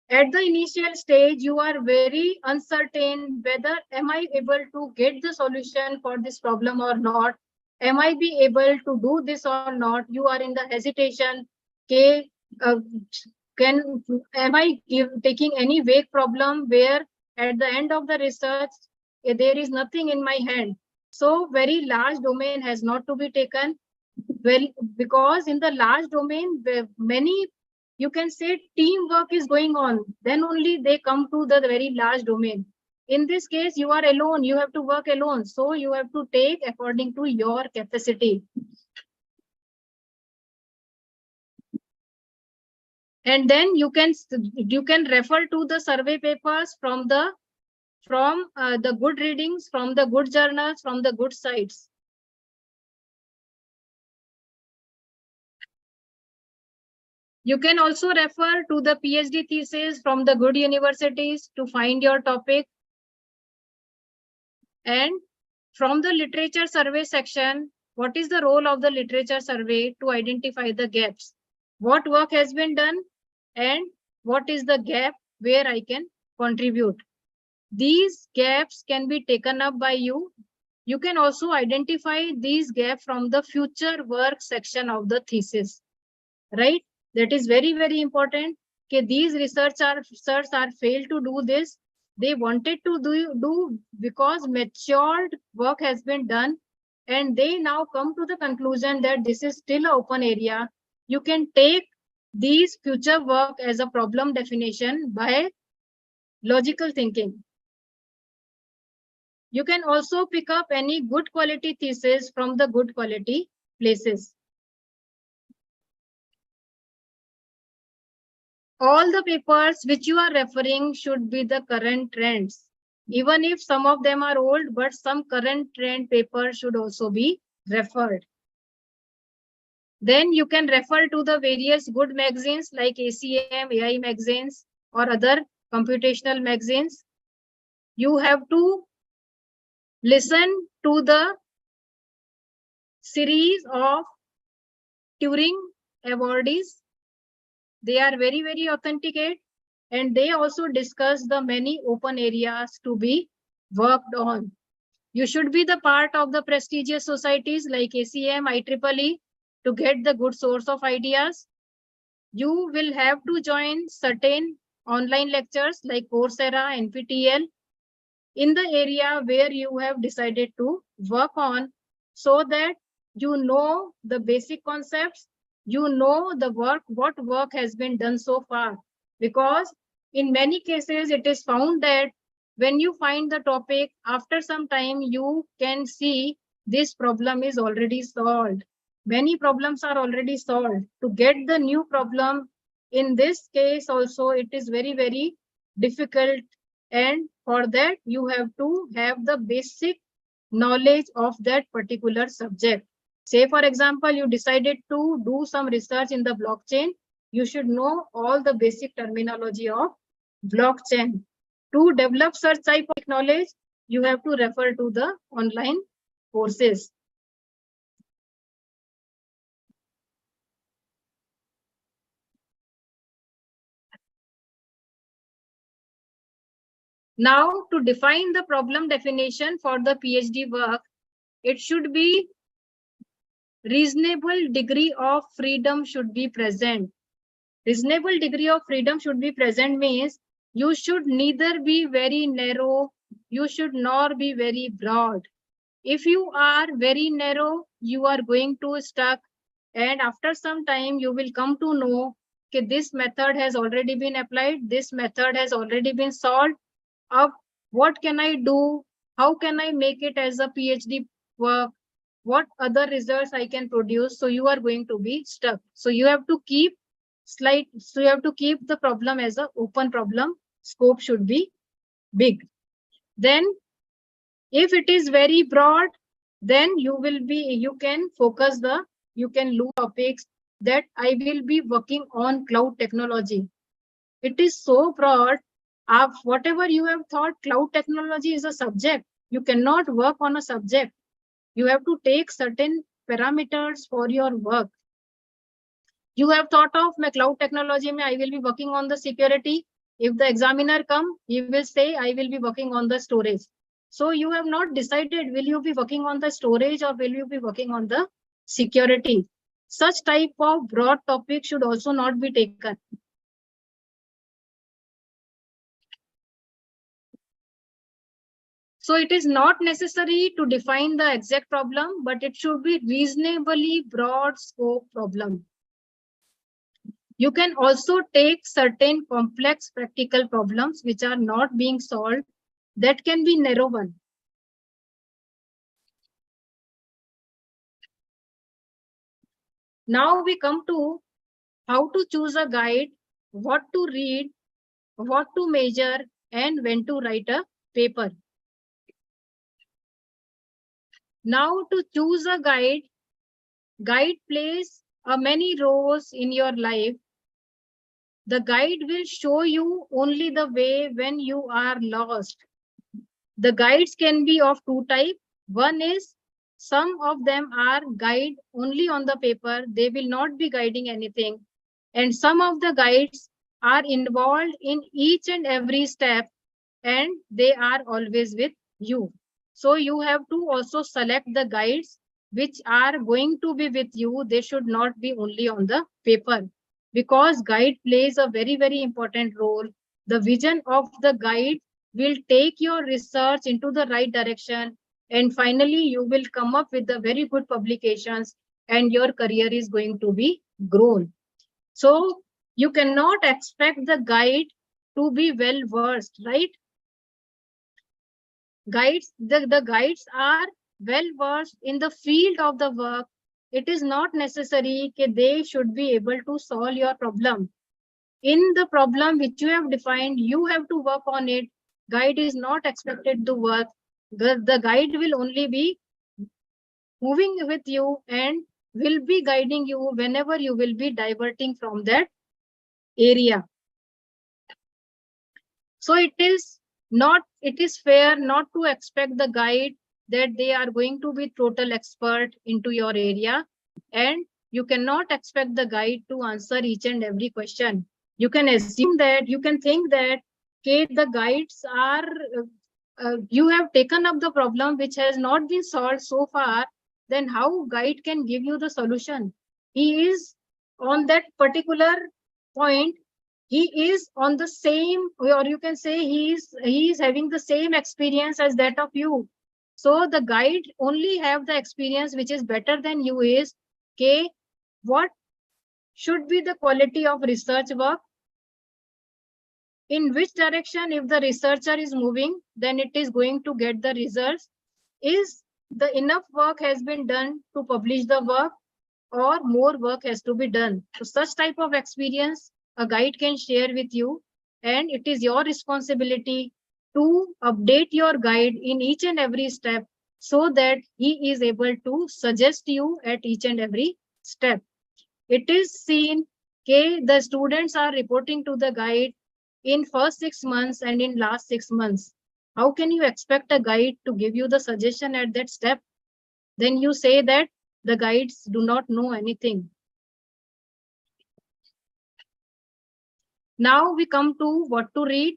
at the initial stage, you are very uncertain whether am I able to get the solution for this problem or not. am I be able to do this or not? You are in the hesitation. Okay, am I taking any vague problem where at the end of the research there is nothing in my hand? So very large domain has not to be taken. Well, because in the large domain, many, you can say, teamwork is going on. Then only they come to the very large domain. In this case, you are alone. You have to work alone. So you have to take according to your capacity. And then you can refer to the survey papers from the good readings, from the good journals, from the good sites. You can also refer to the PhD thesis from the good universities to find your topic. And from the literature survey section, what is the role of the literature survey to identify the gaps? What work has been done and what is the gap where I can contribute? These gaps can be taken up by you. You can also identify these gaps from the future work section of the thesis, right? That is very, very important. Okay, these researchers are failed to do this. They wanted to do because matured work has been done, and they now come to the conclusion that this is still an open area. You can take these future work as a problem definition by logical thinking. You can also pick up any good quality thesis from the good quality places. All the papers which you are referring should be the current trends. Even if some of them are old, but some current trend papers should also be referred. Then you can refer to the various good magazines like ACM, AI magazines, or other computational magazines. You have to listen to the series of Turing awardees. They are very, very authenticate, and they also discuss the many open areas to be worked on. You should be the part of the prestigious societies like ACM, IEEE to get the good source of ideas. You will have to join certain online lectures like Coursera, NPTEL in the area where you have decided to work on, so that you know the basic concepts, you know the work, what work has been done so far. Because in many cases, it is found that when you find the topic, after some time, you can see this problem is already solved. Many problems are already solved. To get the new problem, in this case also, it is very, very difficult. And for that, you have to have the basic knowledge of that particular subject. Say, for example, you decided to do some research in the blockchain. You should know all the basic terminology of blockchain. To develop such type of knowledge, you have to refer to the online courses. Now, to define the problem definition for the PhD work, it should be reasonable degree of freedom should be present. Reasonable degree of freedom should be present means you should neither be very narrow, you should nor be very broad. If you are very narrow, you are going to stuck, and after some time you will come to know that this method has already been applied, this method has already been solved. What can I do? How can I make it as a PhD work? What other results I can produce? So you are going to be stuck. So you have to keep the problem as an open problem. Scope should be big. Then if it is very broad, then you can lose topics that I will be working on cloud technology. It is so broad. Whatever you have thought, cloud technology is a subject. You cannot work on a subject. You have to take certain parameters for your work. You have thought of my cloud technology, I will be working on the security. If the examiner come, he will say, I will be working on the storage. So you have not decided, will you be working on the storage or will you be working on the security? Such type of broad topic should also not be taken. So it is not necessary to define the exact problem, but it should be reasonably broad scope problem. You can also take certain complex practical problems which are not being solved, that can be narrow one. Now we come to how to choose a guide, what to read, what to measure, and when to write a paper. Now to choose a guide plays many roles in your life. The guide will show you only the way when you are lost. The guides can be of two types. One is, some of them are guide only on the paper. They will not be guiding anything. And some of the guides are involved in each and every step, and they are always with you. So you have to also select the guides which are going to be with you. They should not be only on the paper, because guide plays a very, very important role. The vision of the guide will take your research into the right direction, and finally you will come up with the very good publications, and your career is going to be grown. So you cannot expect the guide to be well versed, right? Guides, the guides are well versed in the field of the work. It is not necessary that they should be able to solve your problem. In the problem which you have defined, you have to work on it. Guide is not expected to work. The guide will only be moving with you and will be guiding you whenever you will be diverting from that area. So it is fair not to expect the guide that they are going to be total expert into your area, and you cannot expect the guide to answer each and every question. You can assume that, you can think that, okay, the guides are, you have taken up the problem which has not been solved so far, then how guide can give you the solution? He is on that particular point, he is on the same, or you can say he is having the same experience as that of you. So the guide only have the experience which is better than you is, okay, what should be the quality of research work, in which direction if the researcher is moving, then it is going to get the results. Is the enough work has been done to publish the work, or more work has to be done? So such type of experience a guide can share with you, and it is your responsibility to update your guide in each and every step, so that he is able to suggest you at each and every step. It is seen, okay, the students are reporting to the guide in first 6 months and in last 6 months. How can you expect a guide to give you the suggestion at that step? Then you say that the guides do not know anything. Now we come to what to read.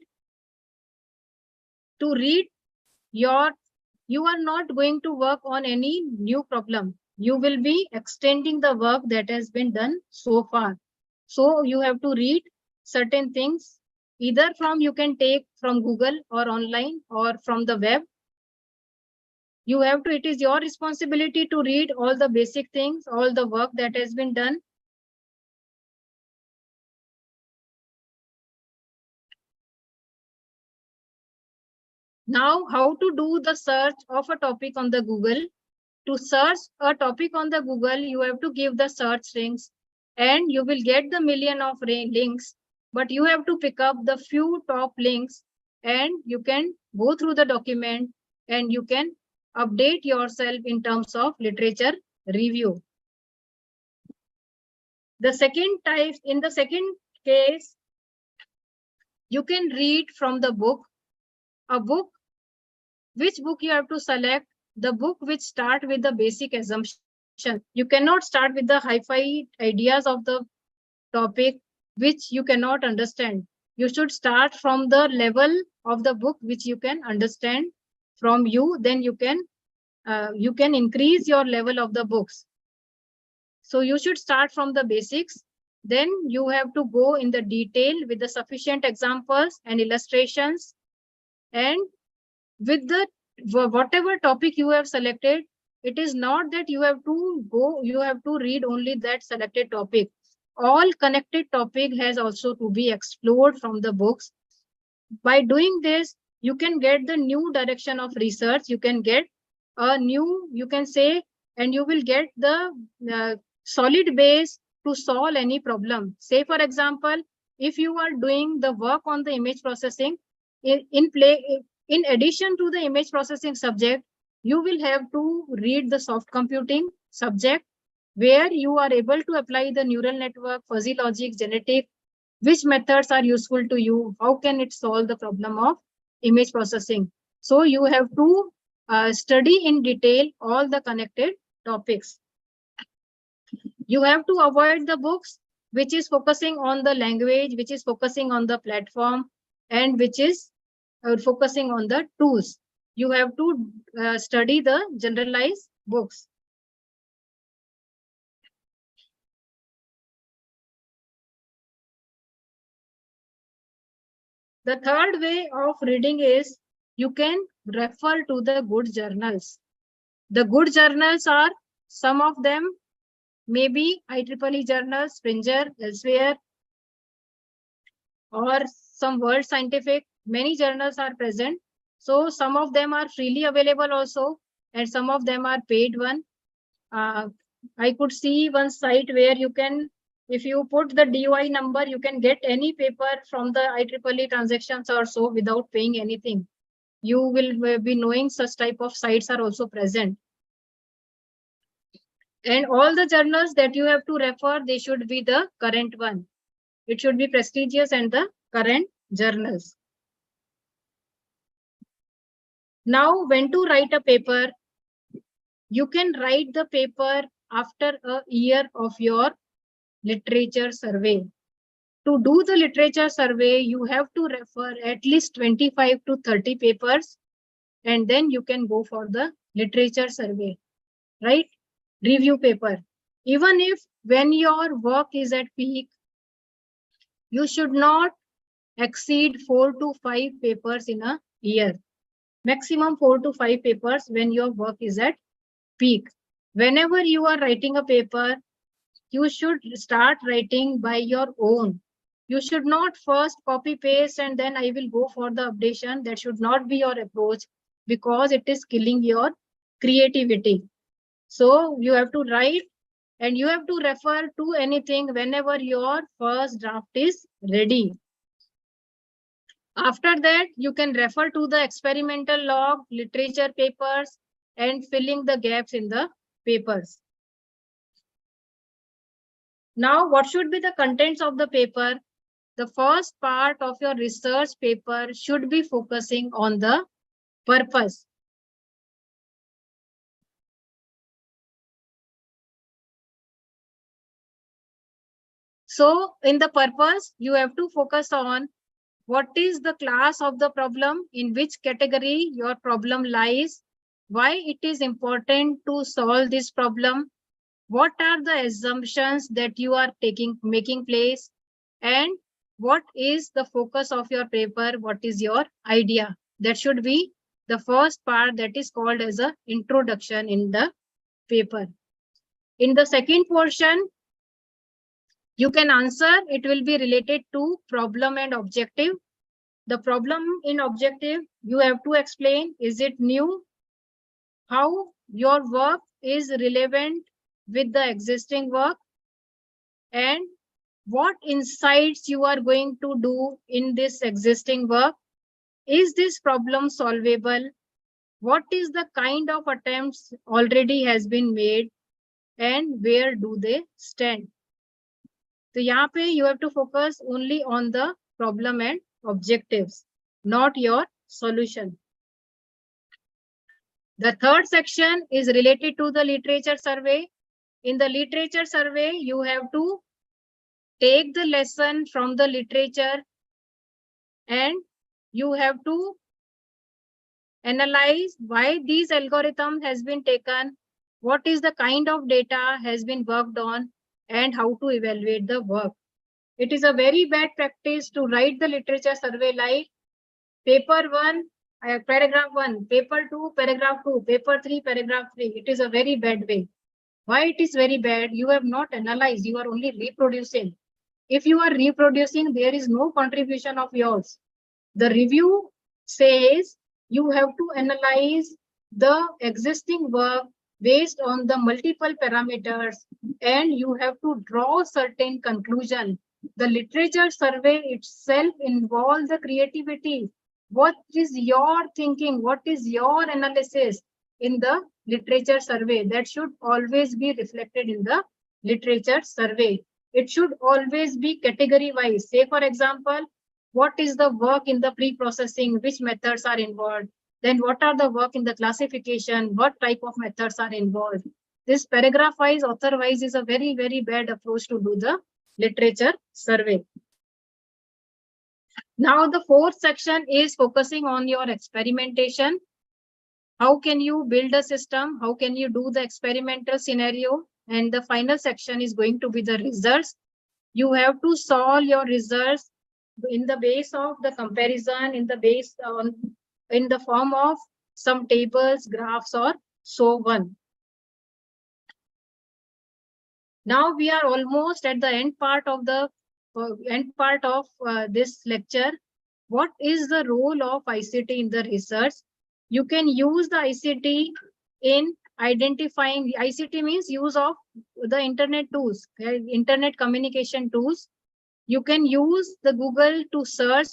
To read, you are not going to work on any new problem. You will be extending the work that has been done so far. So you have to read certain things, either you can take from Google or online or from the web. You have to, it is your responsibility to read all the basic things, all the work that has been done. Now, how to do the search of a topic on the Google? To search a topic on the Google, you have to give the search rings, and you will get the million of links, but you have to pick up the few top links, and you can go through the document and you can update yourself in terms of literature review. The second type, in the second case, you can read from the book. A book, which book you have to select? The book which start with the basic assumption. You cannot start with the hi-fi ideas of the topic which you cannot understand. You should start from the level of the book which you can understand. from you, then you can increase your level of the books. So you should start from the basics. Then you have to go in the detail with the sufficient examples and illustrations. And with the whatever topic you have selected, it is not that you have to read only that selected topic. All connected topic has also to be explored from the books. By doing this, you can get the new direction of research. You can get a new, you can say, and you will get the solid base to solve any problem. Say, for example, if you are doing the work on the image processing, in addition to the image processing subject, you will have to read the soft computing subject, where you are able to apply the neural network, fuzzy logic, genetic, which methods are useful to you, how can it solve the problem of image processing. So you have to study in detail all the connected topics. You have to avoid the books which is focusing on the language, which is focusing on the platform, and which is focusing on the tools. You have to study the generalized books. The third way of reading is you can refer to the good journals. The good journals are, some of them maybe IEEE journals, Springer, elsewhere, or some World Scientific. Many journals are present. So some of them are freely available also, and some of them are paid one. I could see one site where you can, if you put the DOI number, you can get any paper from the IEEE transactions or so without paying anything. You will be knowing such type of sites are also present. And all the journals that you have to refer, they should be the current one. It should be prestigious and the current journals. Now, when to write a paper, you can write the paper after a year of your literature survey. To do the literature survey, you have to refer at least 25 to 30 papers, and then you can go for the literature survey, right? Review paper. Even if when your work is at peak, you should not exceed 4 to 5 papers in a year. Maximum 4 to 5 papers when your work is at peak. Whenever you are writing a paper, you should start writing by your own. You should not first copy paste and then I will go for the updation. That should not be your approach, because it is killing your creativity. So you have to write and you have to refer to anything whenever your first draft is ready. After that, you can refer to the experimental log, literature papers, and filling the gaps in the papers. Now, what should be the contents of the paper? The first part of your research paper should be focusing on the purpose. So in the purpose, you have to focus on what is the class of the problem, in which category your problem lies, why it is important to solve this problem, what are the assumptions that you are making place, and what is the focus of your paper, what is your idea. That should be the first part, that is called as an introduction in the paper. In the second portion, you can answer, it will be related to problem and objective. The problem in objective, you have to explain, is it new? How your work is relevant with the existing work? And what insights you are going to do in this existing work? Is this problem solvable? What is the kind of attempts already has been made? And where do they stand? So यहाँ पे you have to focus only on the problem and objectives, not your solution. The third section is related to the literature survey. In the literature survey, you have to take the lesson from the literature and you have to analyze why these algorithm has been taken, what is the kind of data has been worked on, and how to evaluate the work. It is a very bad practice to write the literature survey like paper 1, paragraph 1, paper 2, paragraph 2, paper 3, paragraph 3. It is a very bad way. Why it is very bad? You have not analyzed, you are only reproducing. If you are reproducing, there is no contribution of yours. The review says you have to analyze the existing work based on the multiple parameters, and you have to draw certain conclusion. The literature survey itself involves the creativity. What is your thinking? What is your analysis in the literature survey? That should always be reflected in the literature survey. It should always be category wise. Say, for example, what is the work in the pre-processing, which methods are involved, then what are the work in the classification, what type of methods are involved. This paragraph wise, author wise is a very, very bad approach to do the literature survey. Now the fourth section is focusing on your experimentation. How can you build a system? How can you do the experimental scenario? And the final section is going to be the results. You have to solve your results in the base of the comparison, in the form of some tables, graphs, or so on. Now we are almost at the end part of this lecture. What is the role of ICT in the research? You can use the ICT in identifying. ICT means use of the internet tools, internet communication tools. You can use the Google to search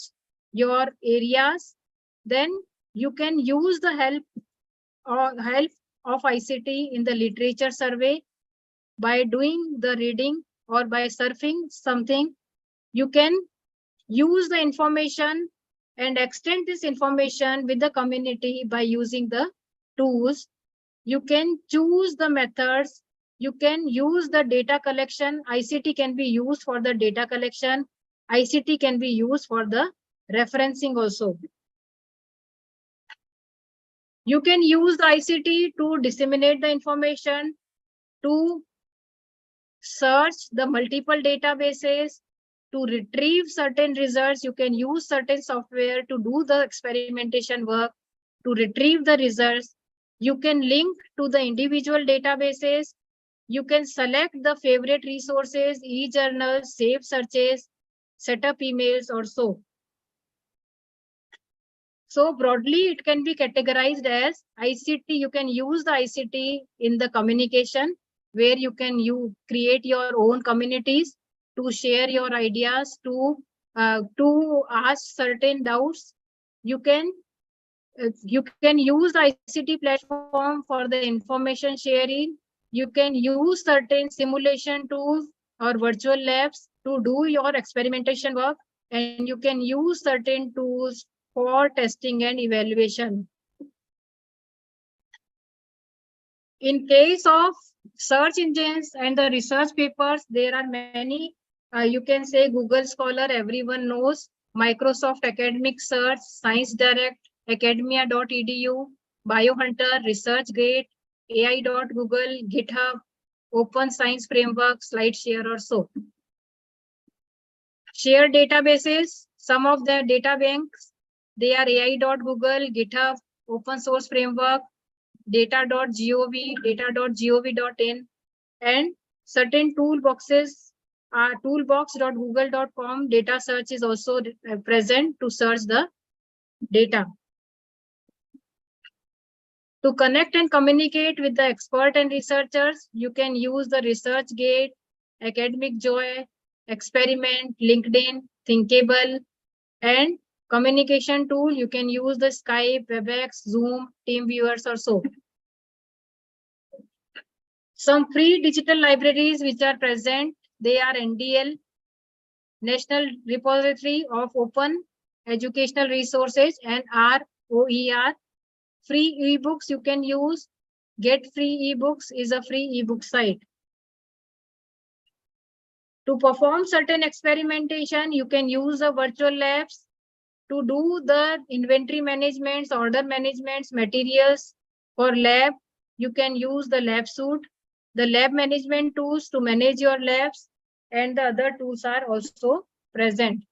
your areas. Then you can use the help of ICT in the literature survey by doing the reading or by surfing something. You can use the information and extend this information with the community by using the tools. You can choose the methods. You can use the data collection. ICT can be used for the data collection. ICT can be used for the referencing also. You can use the ICT to disseminate the information, to search the multiple databases, to retrieve certain results. You can use certain software to do the experimentation work, to retrieve the results. You can link to the individual databases. You can select the favorite resources, e-journals, save searches, set up emails or so. So broadly, it can be categorized as ICT. You can use the ICT in the communication, where you can create your own communities to share your ideas, to ask certain doubts. You can use the ICT platform for the information sharing. You can use certain simulation tools or virtual labs to do your experimentation work, and you can use certain tools for testing and evaluation. In case of search engines and the research papers, there are many. You can say Google Scholar, everyone knows, Microsoft Academic Search, Science Direct, academia.edu, BioHunter, ResearchGate, AI.Google, GitHub, Open Science Framework, SlideShare or so. Shared databases, some of the data banks, they are AI.Google, GitHub, Open Source Framework, data.gov, data.gov.in, and certain toolboxes are toolbox.google.com. Data search is also present to search the data. To connect and communicate with the expert and researchers, you can use the ResearchGate, Academic Joy, Experiment, LinkedIn, Thinkable, and communication tool. You can use the Skype, WebEx, Zoom, TeamViewers or so. Some free digital libraries which are present, they are NDL, National Repository of Open Educational Resources, and ROER. Free ebooks you can use. Get Free Ebooks is a free ebook site. To perform certain experimentation, you can use the virtual labs. to do the inventory managements, order managements, materials for lab, you can use the lab suite, the lab management tools to manage your labs, and the other tools are also present.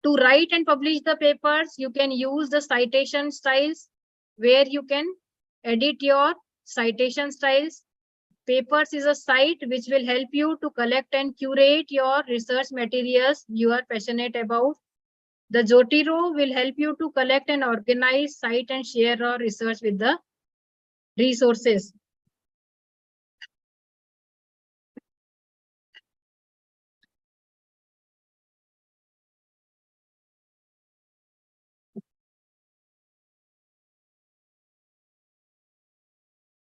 To write and publish the papers, you can use the citation styles where you can edit your citation styles. Papers is a site which will help you to collect and curate your research materials you are passionate about. The Jotiro will help you to collect and organize, cite and share your research with the resources.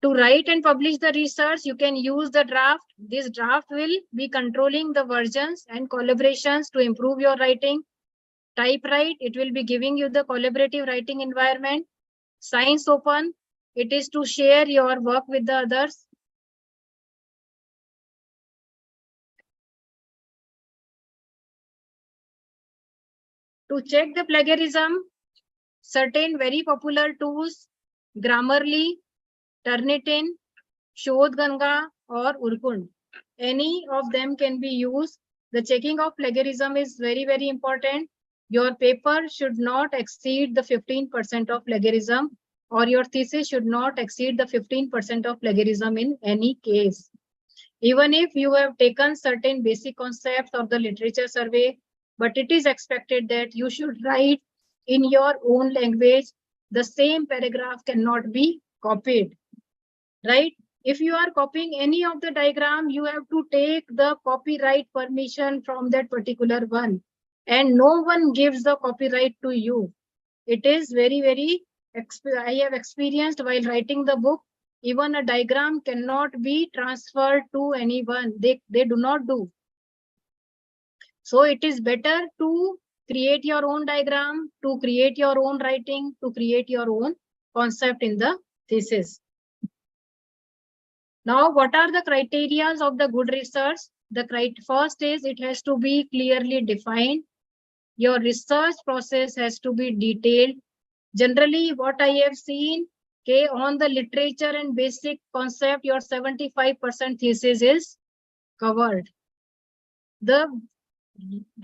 To write and publish the research, you can use the draft. This draft will be controlling the versions and collaborations to improve your writing. Typewrite, it will be giving you the collaborative writing environment. Science Open, it is to share your work with the others. To check the plagiarism, certain very popular tools, Grammarly, Turnitin, Shodhganga or Urkund. Any of them can be used. The checking of plagiarism is very, very important. Your paper should not exceed the 15% of plagiarism, or your thesis should not exceed the 15% of plagiarism in any case. Even if you have taken certain basic concepts of the literature survey, but it is expected that you should write in your own language. The same paragraph cannot be copied, right? If you are copying any of the diagram, you have to take the copyright permission from that particular one, and no one gives the copyright to you. It is very, very, I have experienced while writing the book, even a diagram cannot be transferred to anyone. They do not do. So it is better to create your own diagram, to create your own writing, to create your own concept in the thesis. Now, what are the criteria of the good research? The first is it has to be clearly defined. Your research process has to be detailed. Generally, what I have seen, okay, on the literature and basic concept, your 75% thesis is covered. The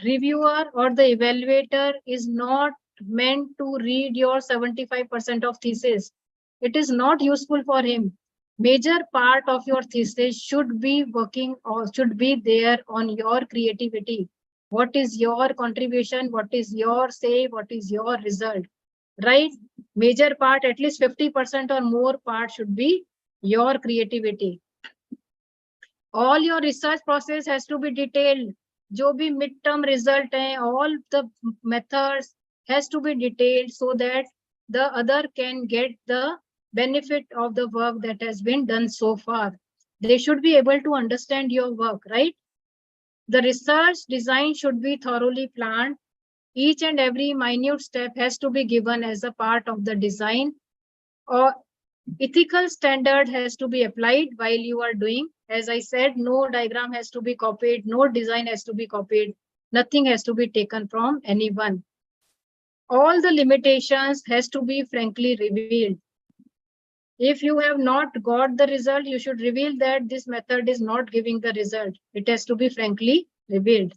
reviewer or the evaluator is not meant to read your 75% of thesis. It is not useful for him. Major part of your thesis should be working or should be there on your creativity. What is your contribution? What is your say? What is your result? Right? Major part, at least 50% or more part should be your creativity. All your research process has to be detailed. जो भी mid-term result है, all the methods has to be detailed so that the other can get the benefit of the work that has been done so far. They should be able to understand your work, right? The research design should be thoroughly planned. Each and every minute step has to be given as a part of the design. Or ethical standard has to be applied while you are doing. As I said, no diagram has to be copied, no design has to be copied, nothing has to be taken from anyone. All the limitations has to be frankly revealed. If you have not got the result, you should reveal that this method is not giving the result. It has to be frankly revealed.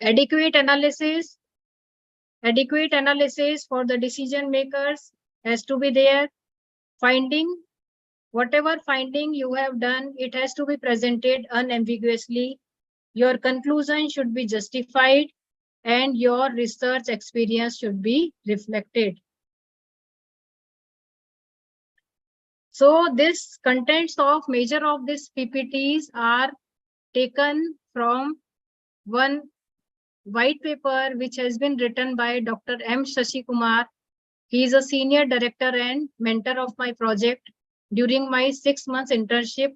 Adequate analysis for the decision makers has to be there. Whatever finding you have done, it has to be presented unambiguously. Your conclusion should be justified and your research experience should be reflected. So this contents of major of these PPTs are taken from one white paper which has been written by Dr. M. Shashi Kumar. He is a senior director and mentor of my project during my 6 months internship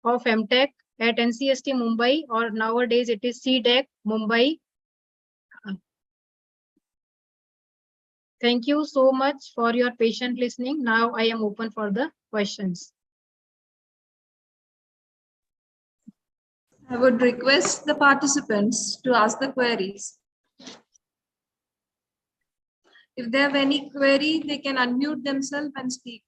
of MTech at NCST Mumbai, or nowadays it is CDEC Mumbai. Thank you so much for your patient listening. Now I am open for the questions. I would request the participants to ask the queries. If they have any query, they can unmute themselves and speak.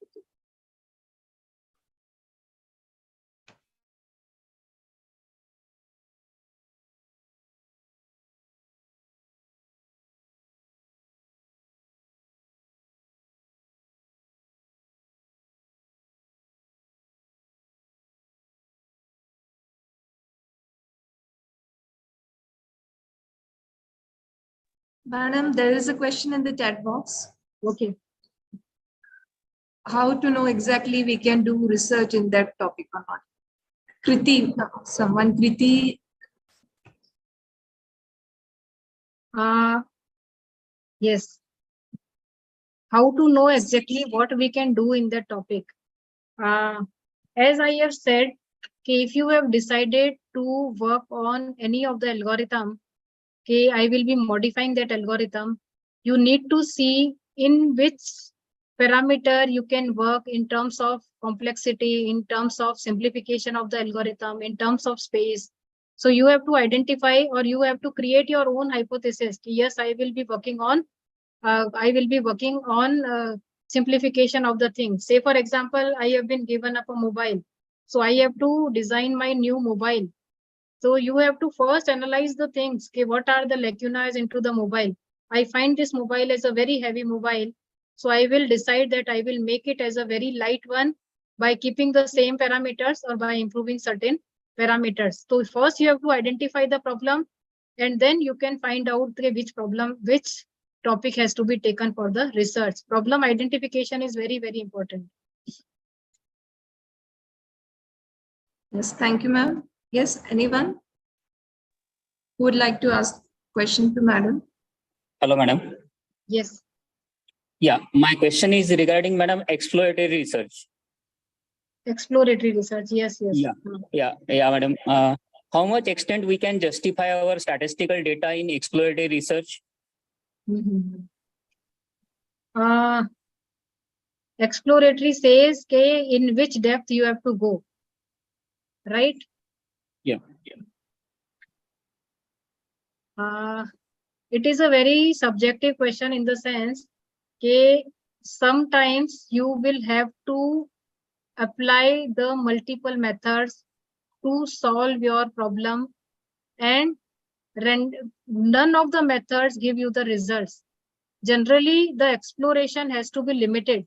Madam, there is a question in the chat box. Okay. How to know exactly we can do research in that topic or not? Kriti, Kriti. Yes. How to know exactly what we can do in that topic? As I have said, okay, if you have decided to work on any of the algorithm, okay, I will be modifying that algorithm. You need to see in which parameter you can work in terms of complexity, in terms of simplification of the algorithm, in terms of space. So you have to identify, or you have to create your own hypothesis. Yes, I will be working on simplification of the thing. Say, for example, I have been given up a mobile. So I have to design my new mobile. So you have to first analyze the things. Okay, what are the lacunas into the mobile? I find this mobile as a very heavy mobile. So I will decide that I will make it as a very light one by keeping the same parameters or by improving certain parameters. So first you have to identify the problem, and then you can find out which topic has to be taken for the research. Problem identification is very, very important. Yes, thank you, ma'am. Yes, anyone who would like to ask question to madam? Hello, madam. Yes. Yeah, my question is regarding, madam, exploratory research. Exploratory research. Yes, yes. Yeah, madam. How much extent we can justify our statistical data in exploratory research? Exploratory says in which depth you have to go, right? Yeah. It is a very subjective question in the sense that sometimes you will have to apply the multiple methods to solve your problem, and none of the methods give you the results. Generally, the exploration has to be limited.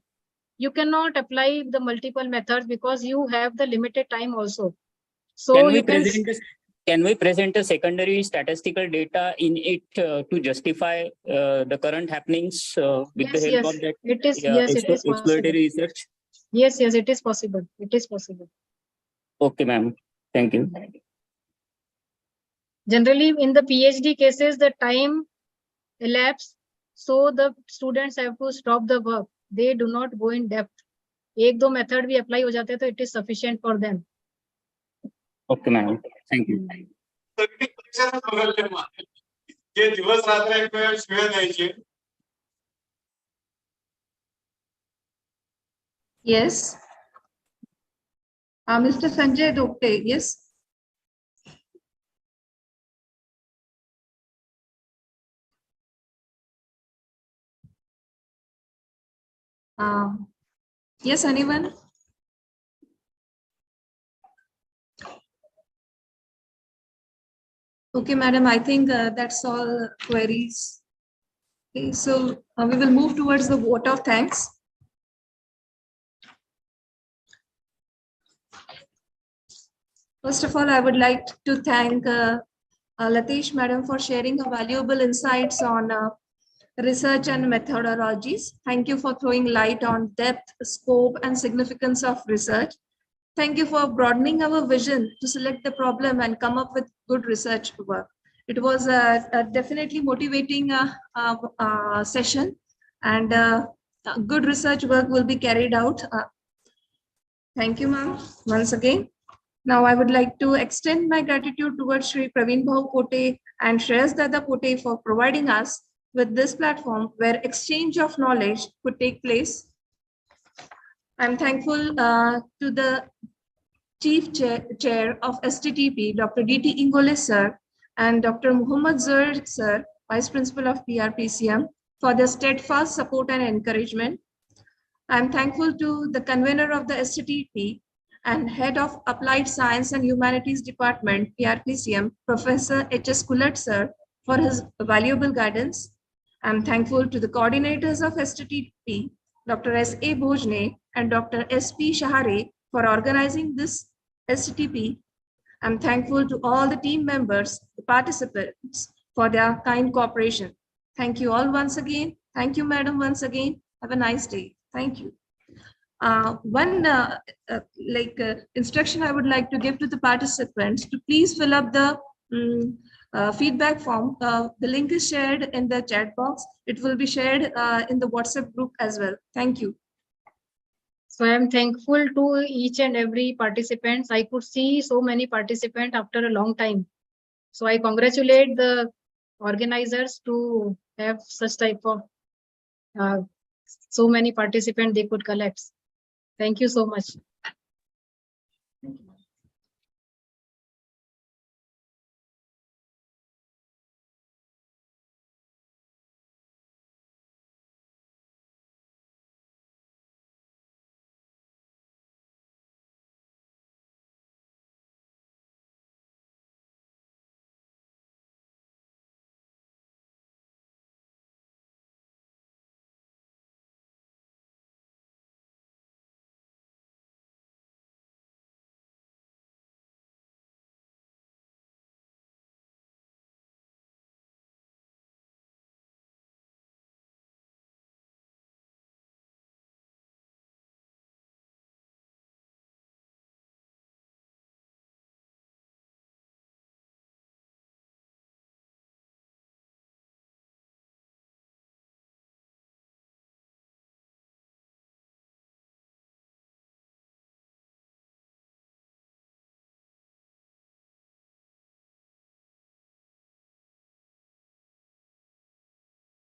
You cannot apply the multiple methods because you have the limited time also. So can we present a secondary statistical data in it to justify the current happenings with the help of that? It is possible. Exploratory research. Yes, it is possible. It is possible. Okay, ma'am. Thank you. Generally, in the PhD cases, the time elapsed, so the students have to stop the work. They do not go in depth. एक दो method भी apply हो जाते हैं, तो it is sufficient for them. Okay, ma'am. Thank you. Yes. Mr. Sanjay Dopte, yes. Yes, anyone? Okay, madam, I think that's all queries. Okay, so we will move towards the vote of thanks. First of all, I would like to thank Latesh madam for sharing her valuable insights on research and methodologies. Thank you for throwing light on depth, scope, and significance of research. Thank you for broadening our vision to select the problem and come up with good research work. It was a definitely motivating session, and good research work will be carried out. Thank you, ma'am, once again. Now, I would like to extend my gratitude towards Shri Praveen Bhau Pote and Shreyas Dada Pote for providing us with this platform where exchange of knowledge could take place. I'm thankful to the Chief Chair of STTP, Dr. D.T. Ingole, sir, and Dr. Muhammad Zur, sir, Vice Principal of PRPCM, for their steadfast support and encouragement. I'm thankful to the convener of the STTP and Head of Applied Science and Humanities Department, PRPCM, Professor H.S. Kulat, sir, for his valuable guidance. I'm thankful to the coordinators of STTP, Dr. S.A. Bojne and Dr. S.P. Shahare, for organizing this STTP. I'm thankful to all the team members, the participants, for their kind cooperation. Thank you all once again. Thank you, madam, once again. Have a nice day. Thank you. One instruction I would like to give to the participants to please fill up the feedback form. The link is shared in the chat box. It will be shared in the WhatsApp group as well. Thank you. So I am thankful to each and every participants. I could see so many participants after a long time. So I congratulate the organizers to have such type of so many participants they could collect. Thank you so much.